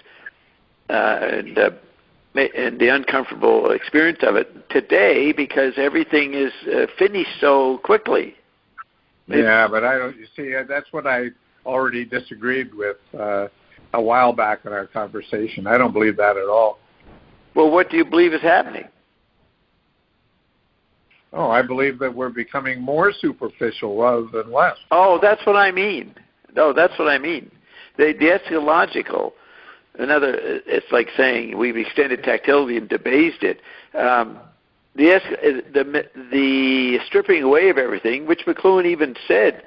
and the uncomfortable experience of it today because everything is finished so quickly. Yeah, but I don't. You see, that's what I already disagreed with a while back in our conversation. I don't believe that at all. Well, what do you believe is happening? Oh, I believe that we're becoming more superficial rather than less. Oh, that's what I mean. No, that's what I mean. The eschatological, it's like saying we've extended tactility and debased it. The stripping away of everything, which McLuhan even said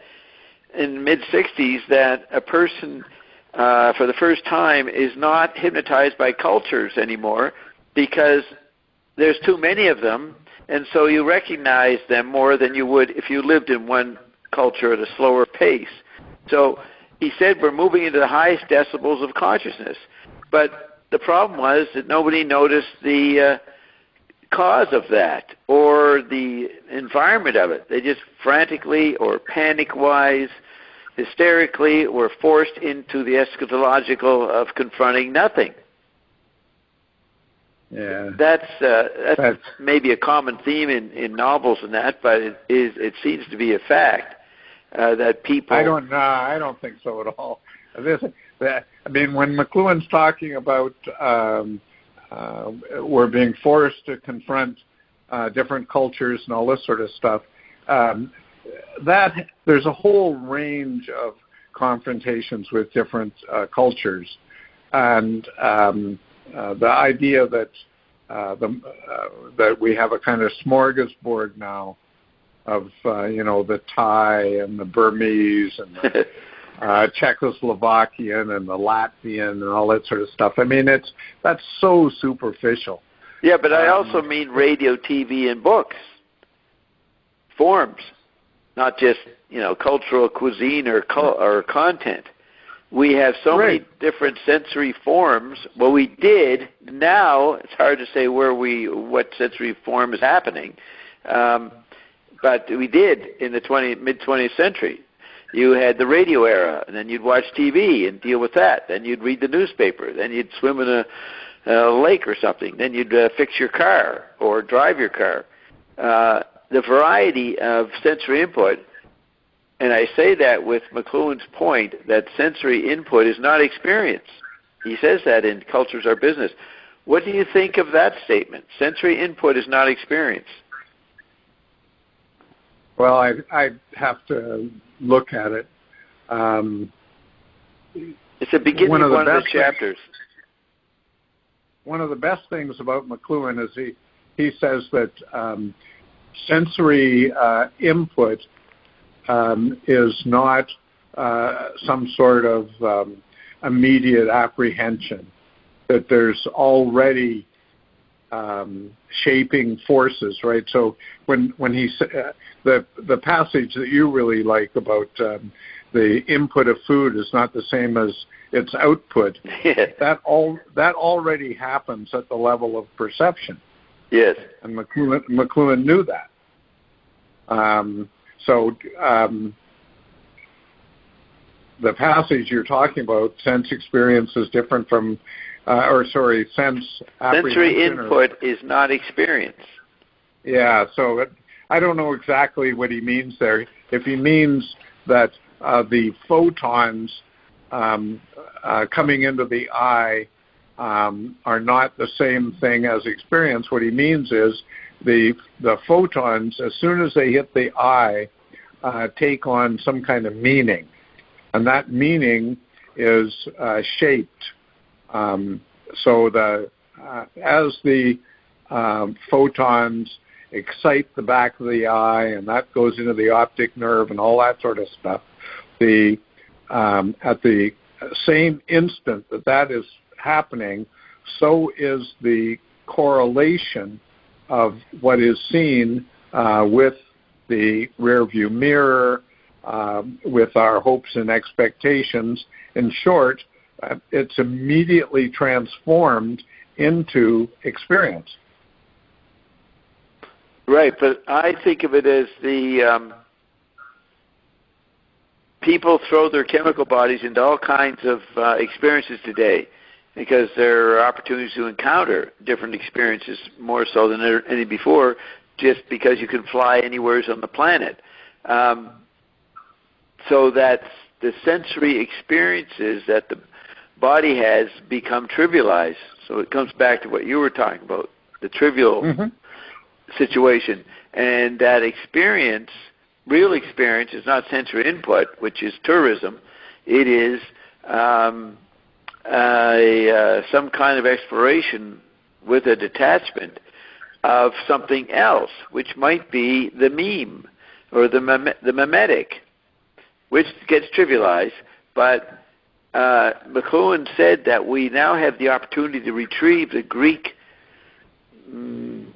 in the mid-'60s that a person, for the first time, is not hypnotized by cultures anymore because there's too many of them, and so you recognize them more than you would if you lived in one culture at a slower pace. So he said we're moving into the highest decibels of consciousness. But the problem was that nobody noticed the cause of that or the environment of it. They just frantically or panic-wise, hysterically were forced into the eschatological of confronting nothing. Yeah, that's maybe a common theme in novels and that, but it seems to be a fact that people. I don't think so at all. When McLuhan's talking about we're being forced to confront different cultures and all this sort of stuff, that there's a whole range of confrontations with different cultures, and the idea that that we have a kind of smorgasbord now of the Thai and the Burmese and the Czechoslovakian and the Latvian and all that sort of stuff. I mean, that's so superficial. Yeah, but I also mean radio, TV, and books, forms, not just cultural cuisine or content. We have so many different sensory forms. Well, we did. Now it's hard to say what sensory form is happening, but we did in the mid-20th century. You had the radio era, and then you'd watch TV and deal with that. Then you'd read the newspaper. Then you'd swim in a lake or something. Then you'd fix your car or drive your car. The variety of sensory input. And I say that with McLuhan's point that sensory input is not experience. He says that in Cultures Are Business. What do you think of that statement? Sensory input is not experience. Well, I have to look at it. It's the beginning of one of the chapters. One of the best things about McLuhan is he says that sensory input is not some sort of immediate apprehension. that there's already shaping forces, right? So when he the passage that you really like about the input of food is not the same as its output. Yeah. That already happens at the level of perception. Yes. And McLuhan knew that. The passage you're talking about, sense experience is different from, sense apprehension. Sensory input is not experience. Yeah, so I don't know exactly what he means there. If he means that the photons coming into the eye are not the same thing as experience, what he means is the photons, as soon as they hit the eye, take on some kind of meaning. And that meaning is shaped. So as the photons excite the back of the eye, and that goes into the optic nerve and all that sort of stuff, at the same instant that is happening, so is the correlation of what is seen with the rear view mirror, with our hopes and expectations. In short, it's immediately transformed into experience. Right, but I think of it as the people throw their chemical bodies into all kinds of experiences today because there are opportunities to encounter different experiences more so than any before, just because you can fly anywhere on the planet. So that the sensory experiences that the body has become trivialized. So it comes back to what you were talking about, the trivial situation. And that experience, real experience, is not sensory input, which is tourism. It is some kind of exploration with a detachment of something else, which might be the meme or the mimetic, which gets trivialized. But McLuhan said that we now have the opportunity to retrieve the Greek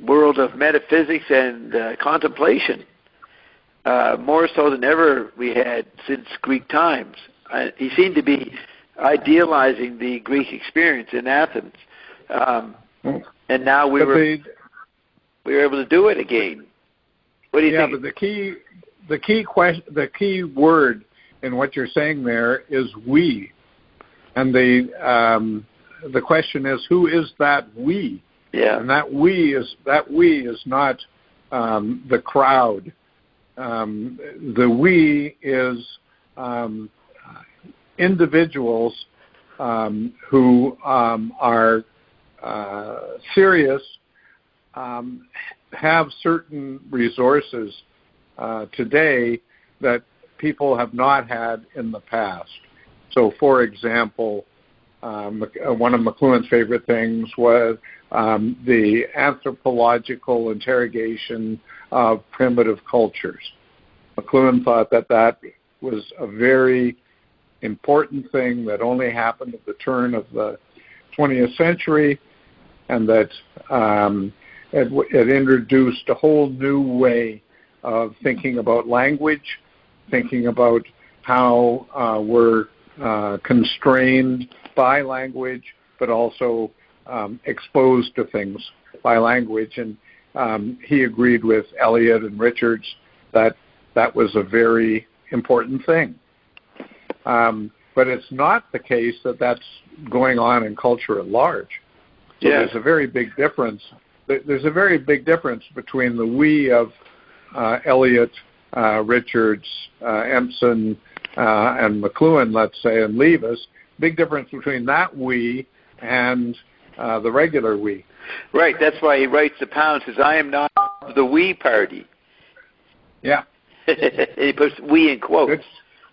world of metaphysics and contemplation, more so than ever we had since Greek times. He seemed to be idealizing the Greek experience in Athens, and now we were able to do it again. What do you think? Yeah, but the key word in what you're saying there is we, and the question is, who is that we? Yeah, and that we is not the crowd. The we is individuals who are serious, have certain resources today that people have not had in the past. So, for example, one of McLuhan's favorite things was the anthropological interrogation of primitive cultures. McLuhan thought that was a very important thing that only happened at the turn of the 20th century, and that it introduced a whole new way of thinking about language, thinking about how we're constrained by language, but also exposed to things by language. And he agreed with Eliot and Richards that that was a very important thing. But it's not the case that that's going on in culture at large. So There's a very big difference. There's a very big difference between the we of Eliot, Richards, Empson, and McLuhan, let's say, and Leavis. Big difference between that we and the regular we. Right. That's why he writes the Pound, says, "I am not of the we party." Yeah. He puts we in quotes. Good.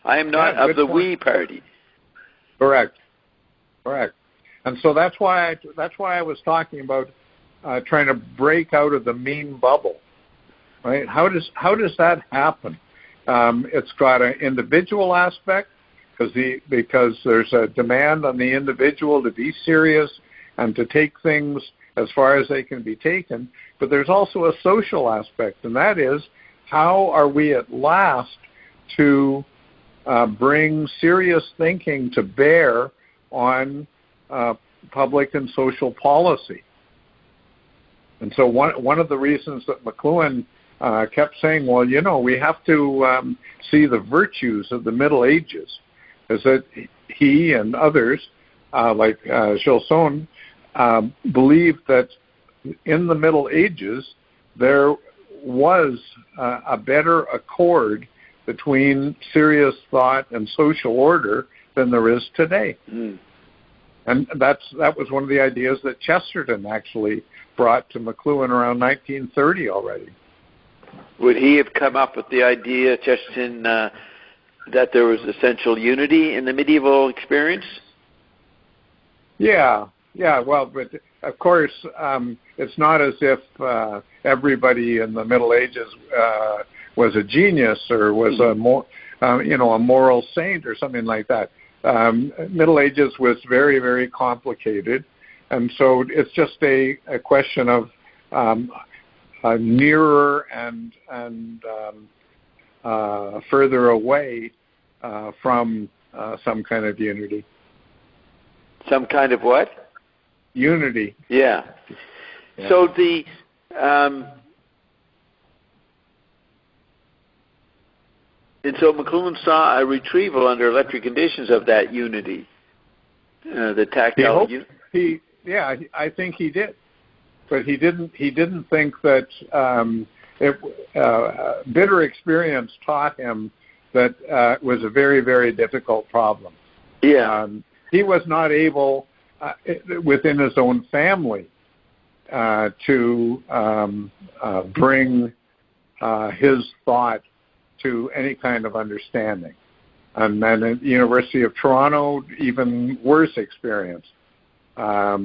I am not of the point. we party. Correct. And so that's why I was talking about trying to break out of the mean bubble. Right? How does that happen? It's got an individual aspect because there's a demand on the individual to be serious and to take things as far as they can be taken. But there's also a social aspect, and that is, how are we at last to bring serious thinking to bear on public and social policy? And so one of the reasons that McLuhan kept saying, well, we have to see the virtues of the Middle Ages, is that he and others, like Gilson, believed that in the Middle Ages there was a better accord between serious thought and social order than there is today. Mm. And that was one of the ideas that Chesterton actually brought to McLuhan around 1930 already. Would he have come up with the idea, Chesterton, that there was essential unity in the medieval experience? Yeah. Well, but of course, it's not as if everybody in the Middle Ages was a genius or was a moral saint or something like that. Middle Ages was very, very complicated, and so it's just a question of nearer and further away from some kind of unity. Some kind of what? Unity. Yeah. So the and so McLuhan saw a retrieval under electric conditions of that unity, the tactile. I think he did, but he didn't think that bitter experience taught him that it was a very, very difficult problem. Yeah. He was not able, within his own family, to bring his thought to any kind of understanding. And then at the University of Toronto, even worse experience. How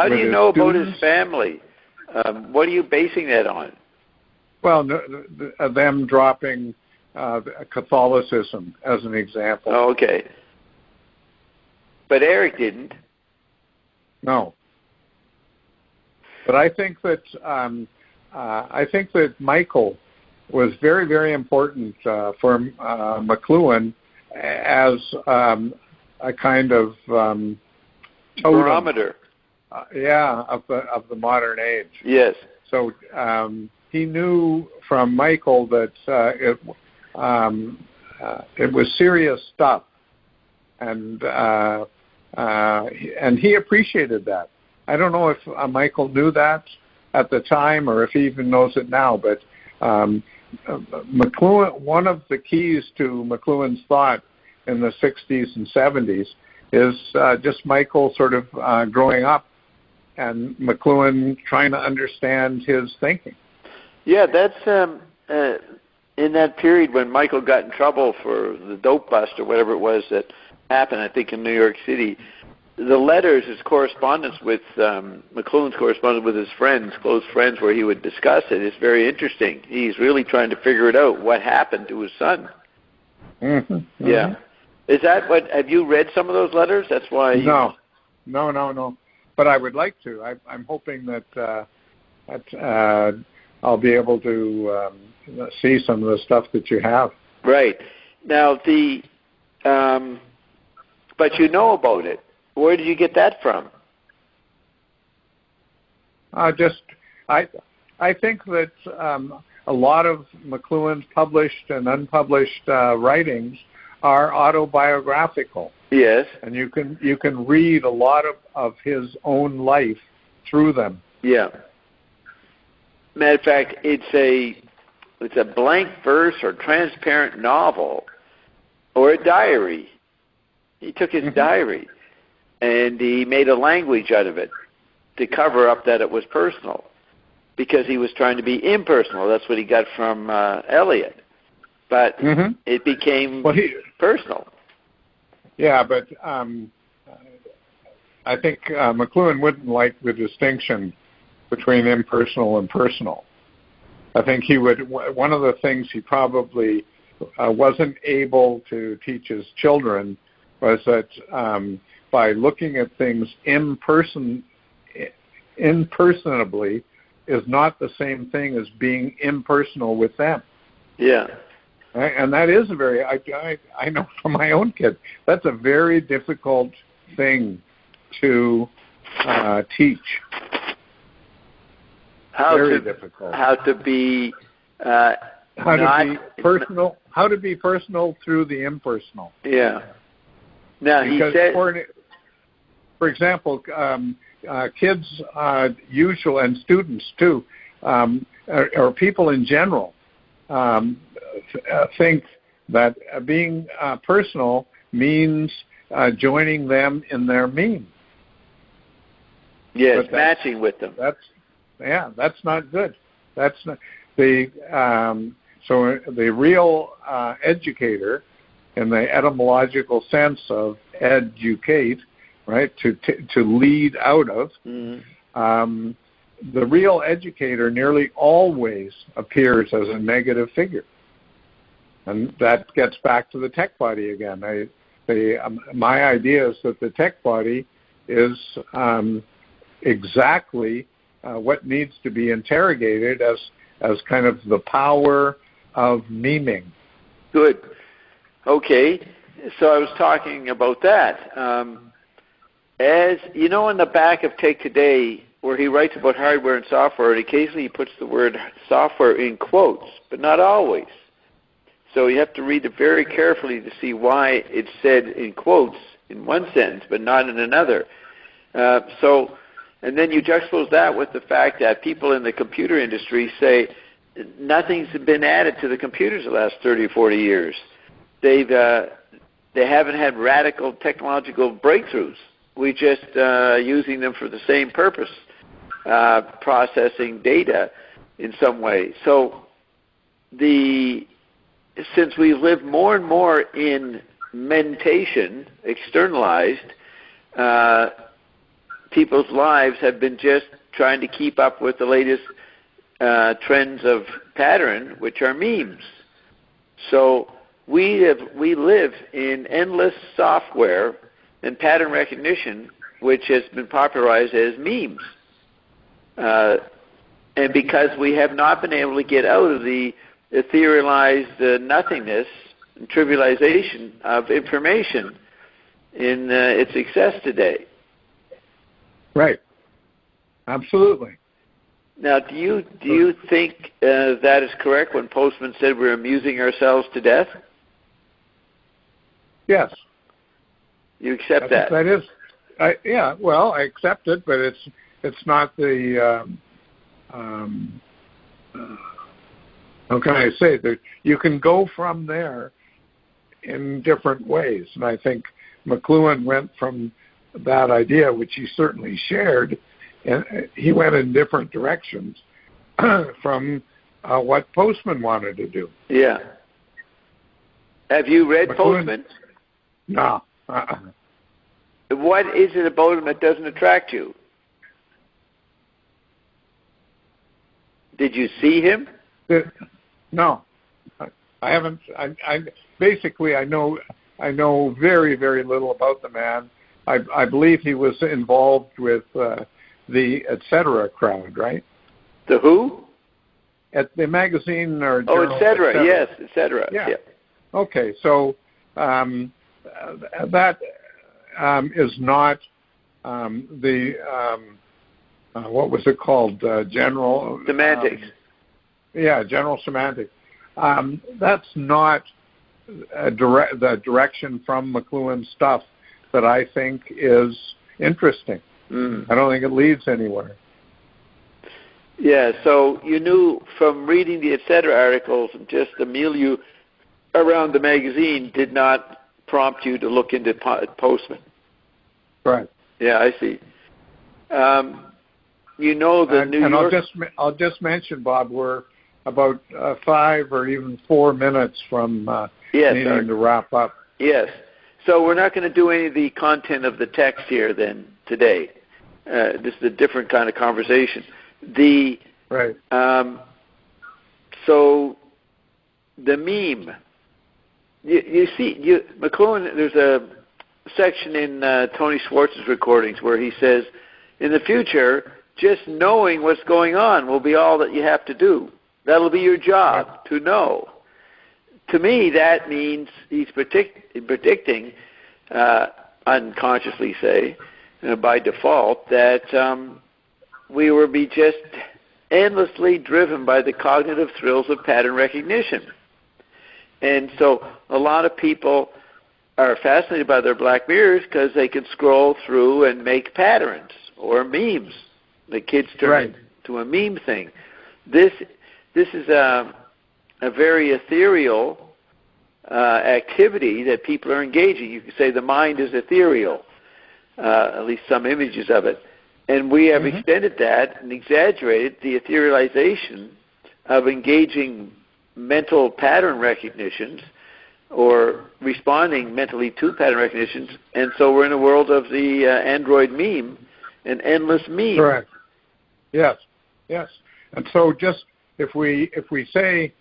do you know about his family? What are you basing that on? Well, them dropping Catholicism as an example. Oh, okay. But Eric didn't. No. But I think that Michael was very, very important for McLuhan as a kind of barometer. Of the modern age. Yes. So he knew from Michael that it was serious stuff, and he appreciated that. I don't know if Michael knew that at the time or if he even knows it now, but McLuhan, one of the keys to McLuhan's thought in the 60s and 70s is just Michael sort of growing up and McLuhan trying to understand his thinking. Yeah, that's in that period when Michael got in trouble for the dope bust or whatever it was that happened, I think, in New York City. The letters, his correspondence with McLuhan's correspondence with his friends, close friends, where he would discuss it, is very interesting. He's really trying to figure it out, what happened to his son. Mm-hmm, mm-hmm. Yeah. Is that what, have you read some of those letters? That's why. No. But I would like to. I'm hoping that I'll be able to see some of the stuff that you have. Right. Now, but you know about it. Where did you get that from? I think that a lot of McLuhan's published and unpublished writings are autobiographical. Yes. And you can read a lot of his own life through them. Yeah. Matter of fact, it's a blank verse or transparent novel or a diary. He took his diary and he made a language out of it to cover up that it was personal, because he was trying to be impersonal. That's what he got from Eliot. But it became personal. Yeah, but I think McLuhan wouldn't like the distinction between impersonal and personal. I think he would. One of the things he probably wasn't able to teach his children was that by looking at things impersonally impersonably is not the same thing as being impersonal with them. Yeah. Right? And that is I know from my own kids, that's a very difficult thing to teach. Very difficult. How to be personal. How to be personal through the impersonal. Yeah. Now because he said, for example, kids usually, and students too, or people in general, think that being personal means joining them in their meme. Yes, matching with them. That's not good. That's not so the real educator, in the etymological sense of educate, right, to lead out of, the real educator nearly always appears as a negative figure. And that gets back to the tech body again. My idea is that the tech body is exactly what needs to be interrogated as kind of the power of memeing. Good. Okay. So I was talking about that. As you know, in the back of Take Today, where he writes about hardware and software, and occasionally he puts the word software in quotes, but not always. So you have to read it very carefully to see why it's said in quotes in one sentence, but not in another. And then you juxtapose that with the fact that people in the computer industry say nothing's been added to the computers the last 30 or 40 years. They haven't had radical technological breakthroughs. We're just using them for the same purpose, processing data in some way. So since we live more and more in mentation, externalized, people's lives have been just trying to keep up with the latest trends of pattern, which are memes. So we live in endless software and pattern recognition, which has been popularized as memes. And because we have not been able to get out of the etherealized nothingness and trivialization of information in its success today. Right. Absolutely. Now, do you think that is correct when Postman said we're amusing ourselves to death? Yes. You accept that? That is, well, I accept it, but it's not the, how can I say that you can go from there in different ways. And I think McLuhan went from that idea, which he certainly shared, and he went in different directions from what Postman wanted to do. Yeah. Have you read Postman? No. What is it about him that doesn't attract you? Did you see him? No, I haven't. I basically I know very, very little about the man. I believe he was involved with the Etc. crowd, right? The who? At the magazine or journal, Etc. Yes, Etc. Yeah. Okay, so that is not the what was it called? General semantics. General semantics. That's not the direction from McLuhan's stuff that I think is interesting. I don't think it leads anywhere. Yeah, so you knew from reading the Etc. articles, just the milieu around the magazine did not prompt you to look into Postman. Right. Yeah, I see. You know the New York... And I'll just mention, Bob, we're about 5 or even 4 minutes from needing to wrap up. Yes. So we're not going to do any of the content of the text here then today. This is a different kind of conversation. Right. So the meme. You see, McLuhan, there's a section in Tony Schwartz's recordings where he says, in the future, just knowing what's going on will be all that you have to do. That'll be your job, to know. To me, that means he's predicting, unconsciously say, by default, that we will be just endlessly driven by the cognitive thrills of pattern recognition. And so a lot of people are fascinated by their black mirrors because they can scroll through and make patterns or memes. The kids turn into a meme thing. This is a very ethereal activity that people are engaging. You could say the mind is ethereal, at least some images of it. And we have extended that and exaggerated the etherealization of engaging mental pattern recognitions or responding mentally to pattern recognitions. And so we're in a world of the Android meme, an endless meme. Correct. Yes. And so just if we say,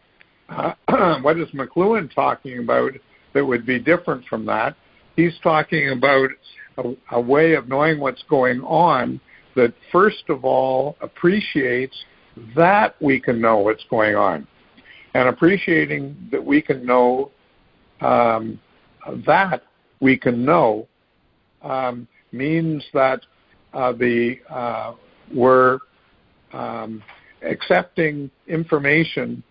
what is McLuhan talking about that would be different from that? He's talking about a way of knowing what's going on that first of all appreciates that we can know what's going on. And appreciating that we can know means that we're accepting information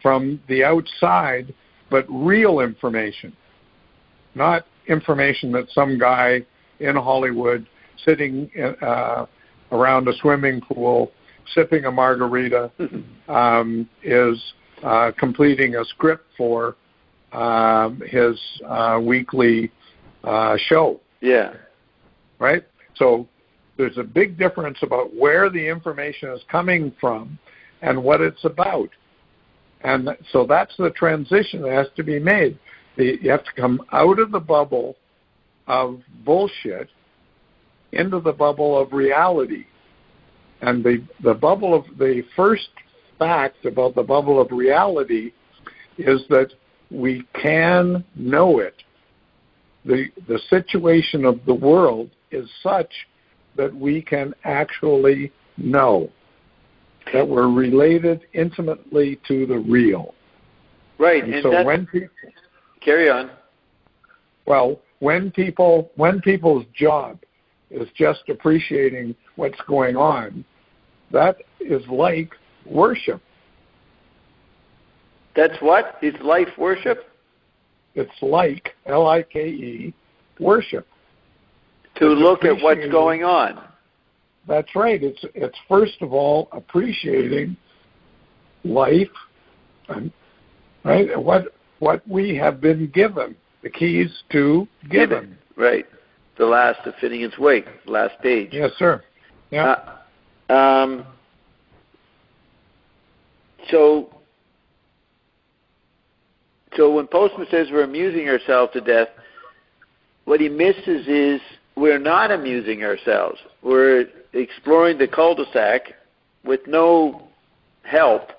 from the outside, but real information, not information that some guy in Hollywood sitting around a swimming pool sipping a margarita is completing a script for his weekly show. Yeah. Right? So there's a big difference about where the information is coming from and what it's about. And so that's the transition that has to be made. You have to come out of the bubble of bullshit into the bubble of reality. And the first fact about the bubble of reality is that we can know it. The situation of the world is such that we can actually know that we're related intimately to the real. Right. And so when people carry on. Well, when people's job is just appreciating what's going on, that is like worship. That's what? It's life worship? It's like, L-I-K-E, worship. To look at what's going on. That's right. It's first of all appreciating life, right? What we have been given, the keys to given. Right. The last of Finnegan's Wake, last page. Yes, sir. Yeah. So when Postman says we're amusing ourselves to death, what he misses is we're not amusing ourselves. We're exploring the cul-de-sac with no help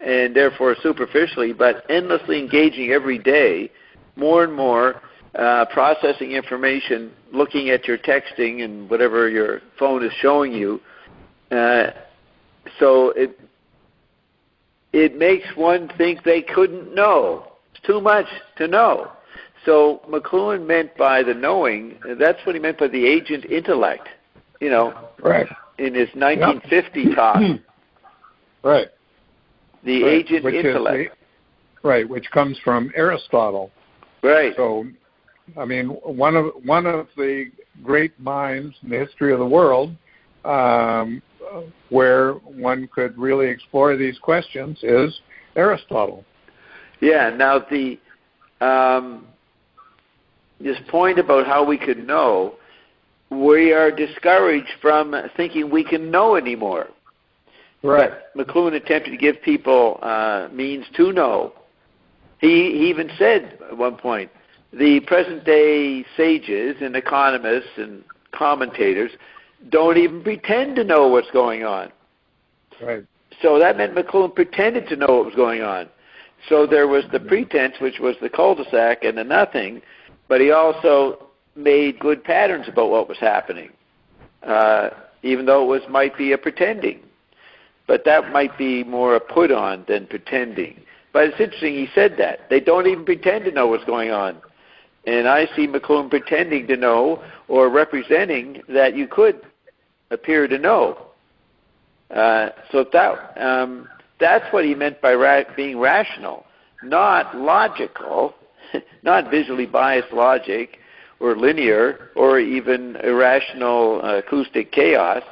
and therefore superficially, but endlessly engaging every day, more and more, processing information, looking at your texting and whatever your phone is showing you. So it makes one think they couldn't know. It's too much to know. So McLuhan meant by the knowing, that's what he meant by the agent intellect, right. In his 1950 talk. Right. The agent intellect. Right, which comes from Aristotle. Right. So, I mean, one of the great minds in the history of the world where one could really explore these questions is Aristotle. Yeah, now this point about how we could know, we are discouraged from thinking we can know anymore. Right. But McLuhan attempted to give people means to know. He even said at one point, the present-day sages and economists and commentators don't even pretend to know what's going on. Right. So that meant McLuhan pretended to know what was going on. So there was the pretense, which was the cul-de-sac and the nothing, but he also made good patterns about what was happening. even though it might be a pretending. But that might be more a put on than pretending. But it's interesting he said that. They don't even pretend to know what's going on. And I see McLuhan pretending to know or representing that you could appear to know. So that's what he meant by being rational, not logical, not visually biased logic or linear or even irrational acoustic chaos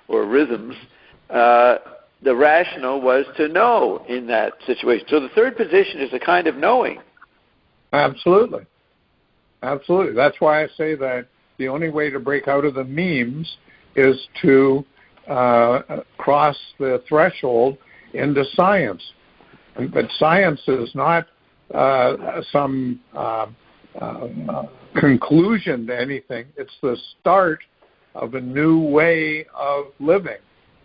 or rhythms. The rational was to know in that situation. So the third position is a kind of knowing. Absolutely. Absolutely. That's why I say that the only way to break out of the memes is to cross the threshold into science. But science is not some conclusion to anything. It's the start of a new way of living.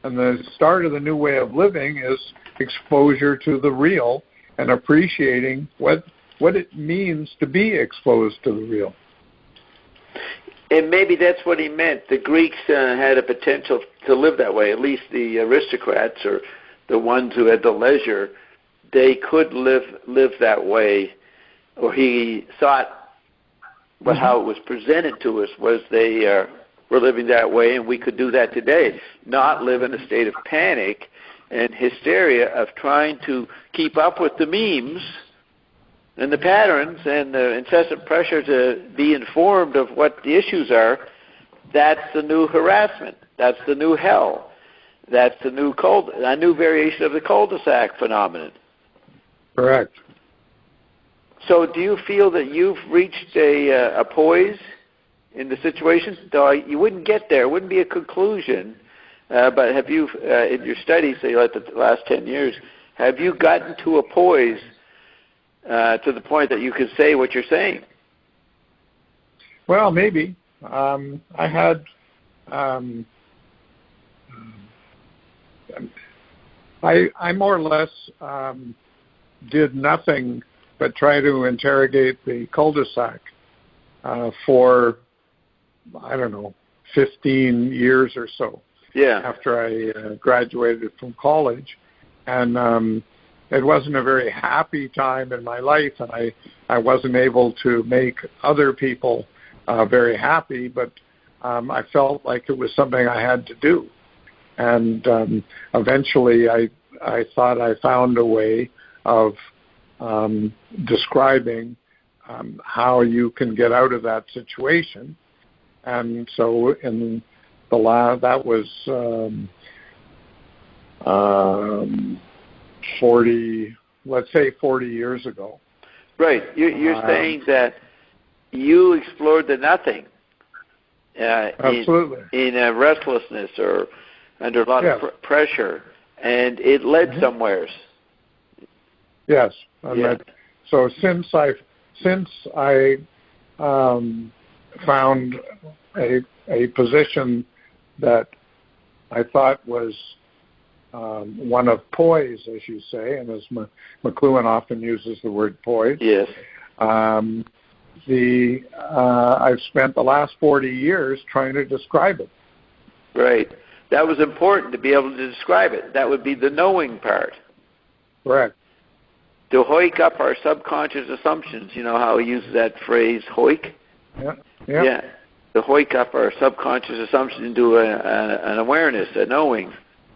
And the start of the new way of living is exposure to the real and appreciating what it means to be exposed to the real. And maybe that's what he meant. The Greeks had a potential to live that way, at least the aristocrats or the ones who had the leisure, they could live that way. Or he thought how it was presented to us was they were living that way, and we could do that today, not live in a state of panic and hysteria of trying to keep up with the memes and the patterns and the incessant pressure to be informed of what the issues are. That's the new harassment. That's the new hell. That's the new a new variation of the cul-de-sac phenomenon. Correct. So do you feel that you've reached a poise in the situation? Though you wouldn't get there, it wouldn't be a conclusion, but have you, in your studies, say like the last 10 years, have you gotten to a poise to the point that you can say what you're saying? Well, maybe. I had I more or less did nothing but try to interrogate the cul-de-sac for, I don't know, 15 years or so. Yeah. After I graduated from college. And it wasn't a very happy time in my life, and I wasn't able to make other people very happy, but I felt like it was something I had to do. And eventually I thought I found a way of describing how you can get out of that situation. And so in the that was 40 years ago. Right. You're saying that you explored the nothing. Absolutely. In restlessness or under a lot of pressure, and it led somewheres. Yes. So since I found a position that I thought was one of poise, as you say, and as McLuhan often uses the word poise. Yes. I've spent the last 40 years trying to describe it. Right. That was important to be able to describe it. That would be the knowing part. Correct. To hoik up our subconscious assumptions. You know how he uses that phrase, hoik? Yeah. To hoik up our subconscious assumptions into an awareness, a knowing,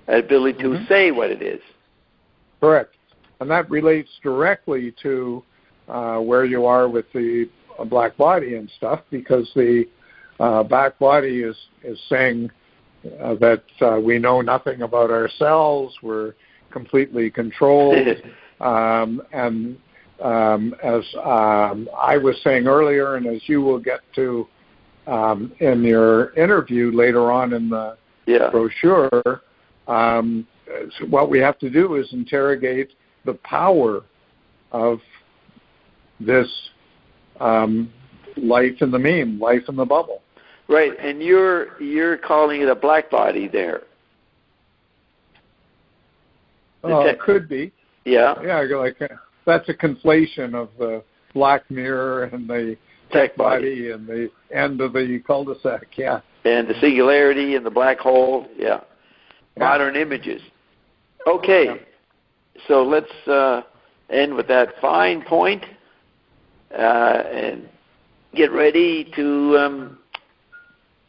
an ability to say what it is. Correct. And that relates directly to where you are with the black body and stuff, because the black body is saying that we know nothing about ourselves, we're completely controlled. And as I was saying earlier, and as you will get to in your interview later on in the brochure, what we have to do is interrogate the power of this life in the meme, life in the bubble. Right, and you're calling it a black body there. It could be. Yeah. Yeah, like that's a conflation of the black mirror and the tech body and the end of the cul-de-sac. Yeah. And the singularity and the black hole, yeah. Modern images. Okay, so let's end with that fine point and get ready to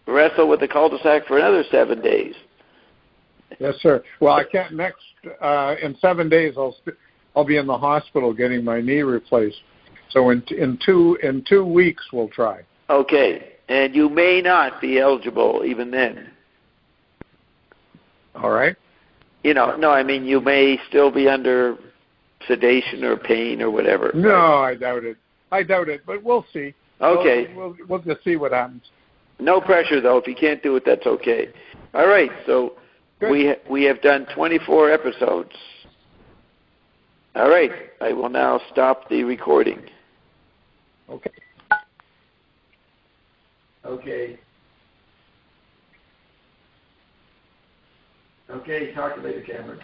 wrestle with the cul-de-sac for another 7 days. Yes, sir. Well, I can't next in 7 days. I'll be in the hospital getting my knee replaced. So in 2 weeks we'll try. Okay, and you may not be eligible even then. All right. No, I mean you may still be under sedation or pain or whatever. No, right? I doubt it, but we'll see. Okay. We'll just see what happens. No pressure, though. If you can't do it, that's okay. All right, so we have done 24 episodes. All right, I will now stop the recording. Okay. Okay. Okay, talk to you later, Cameron.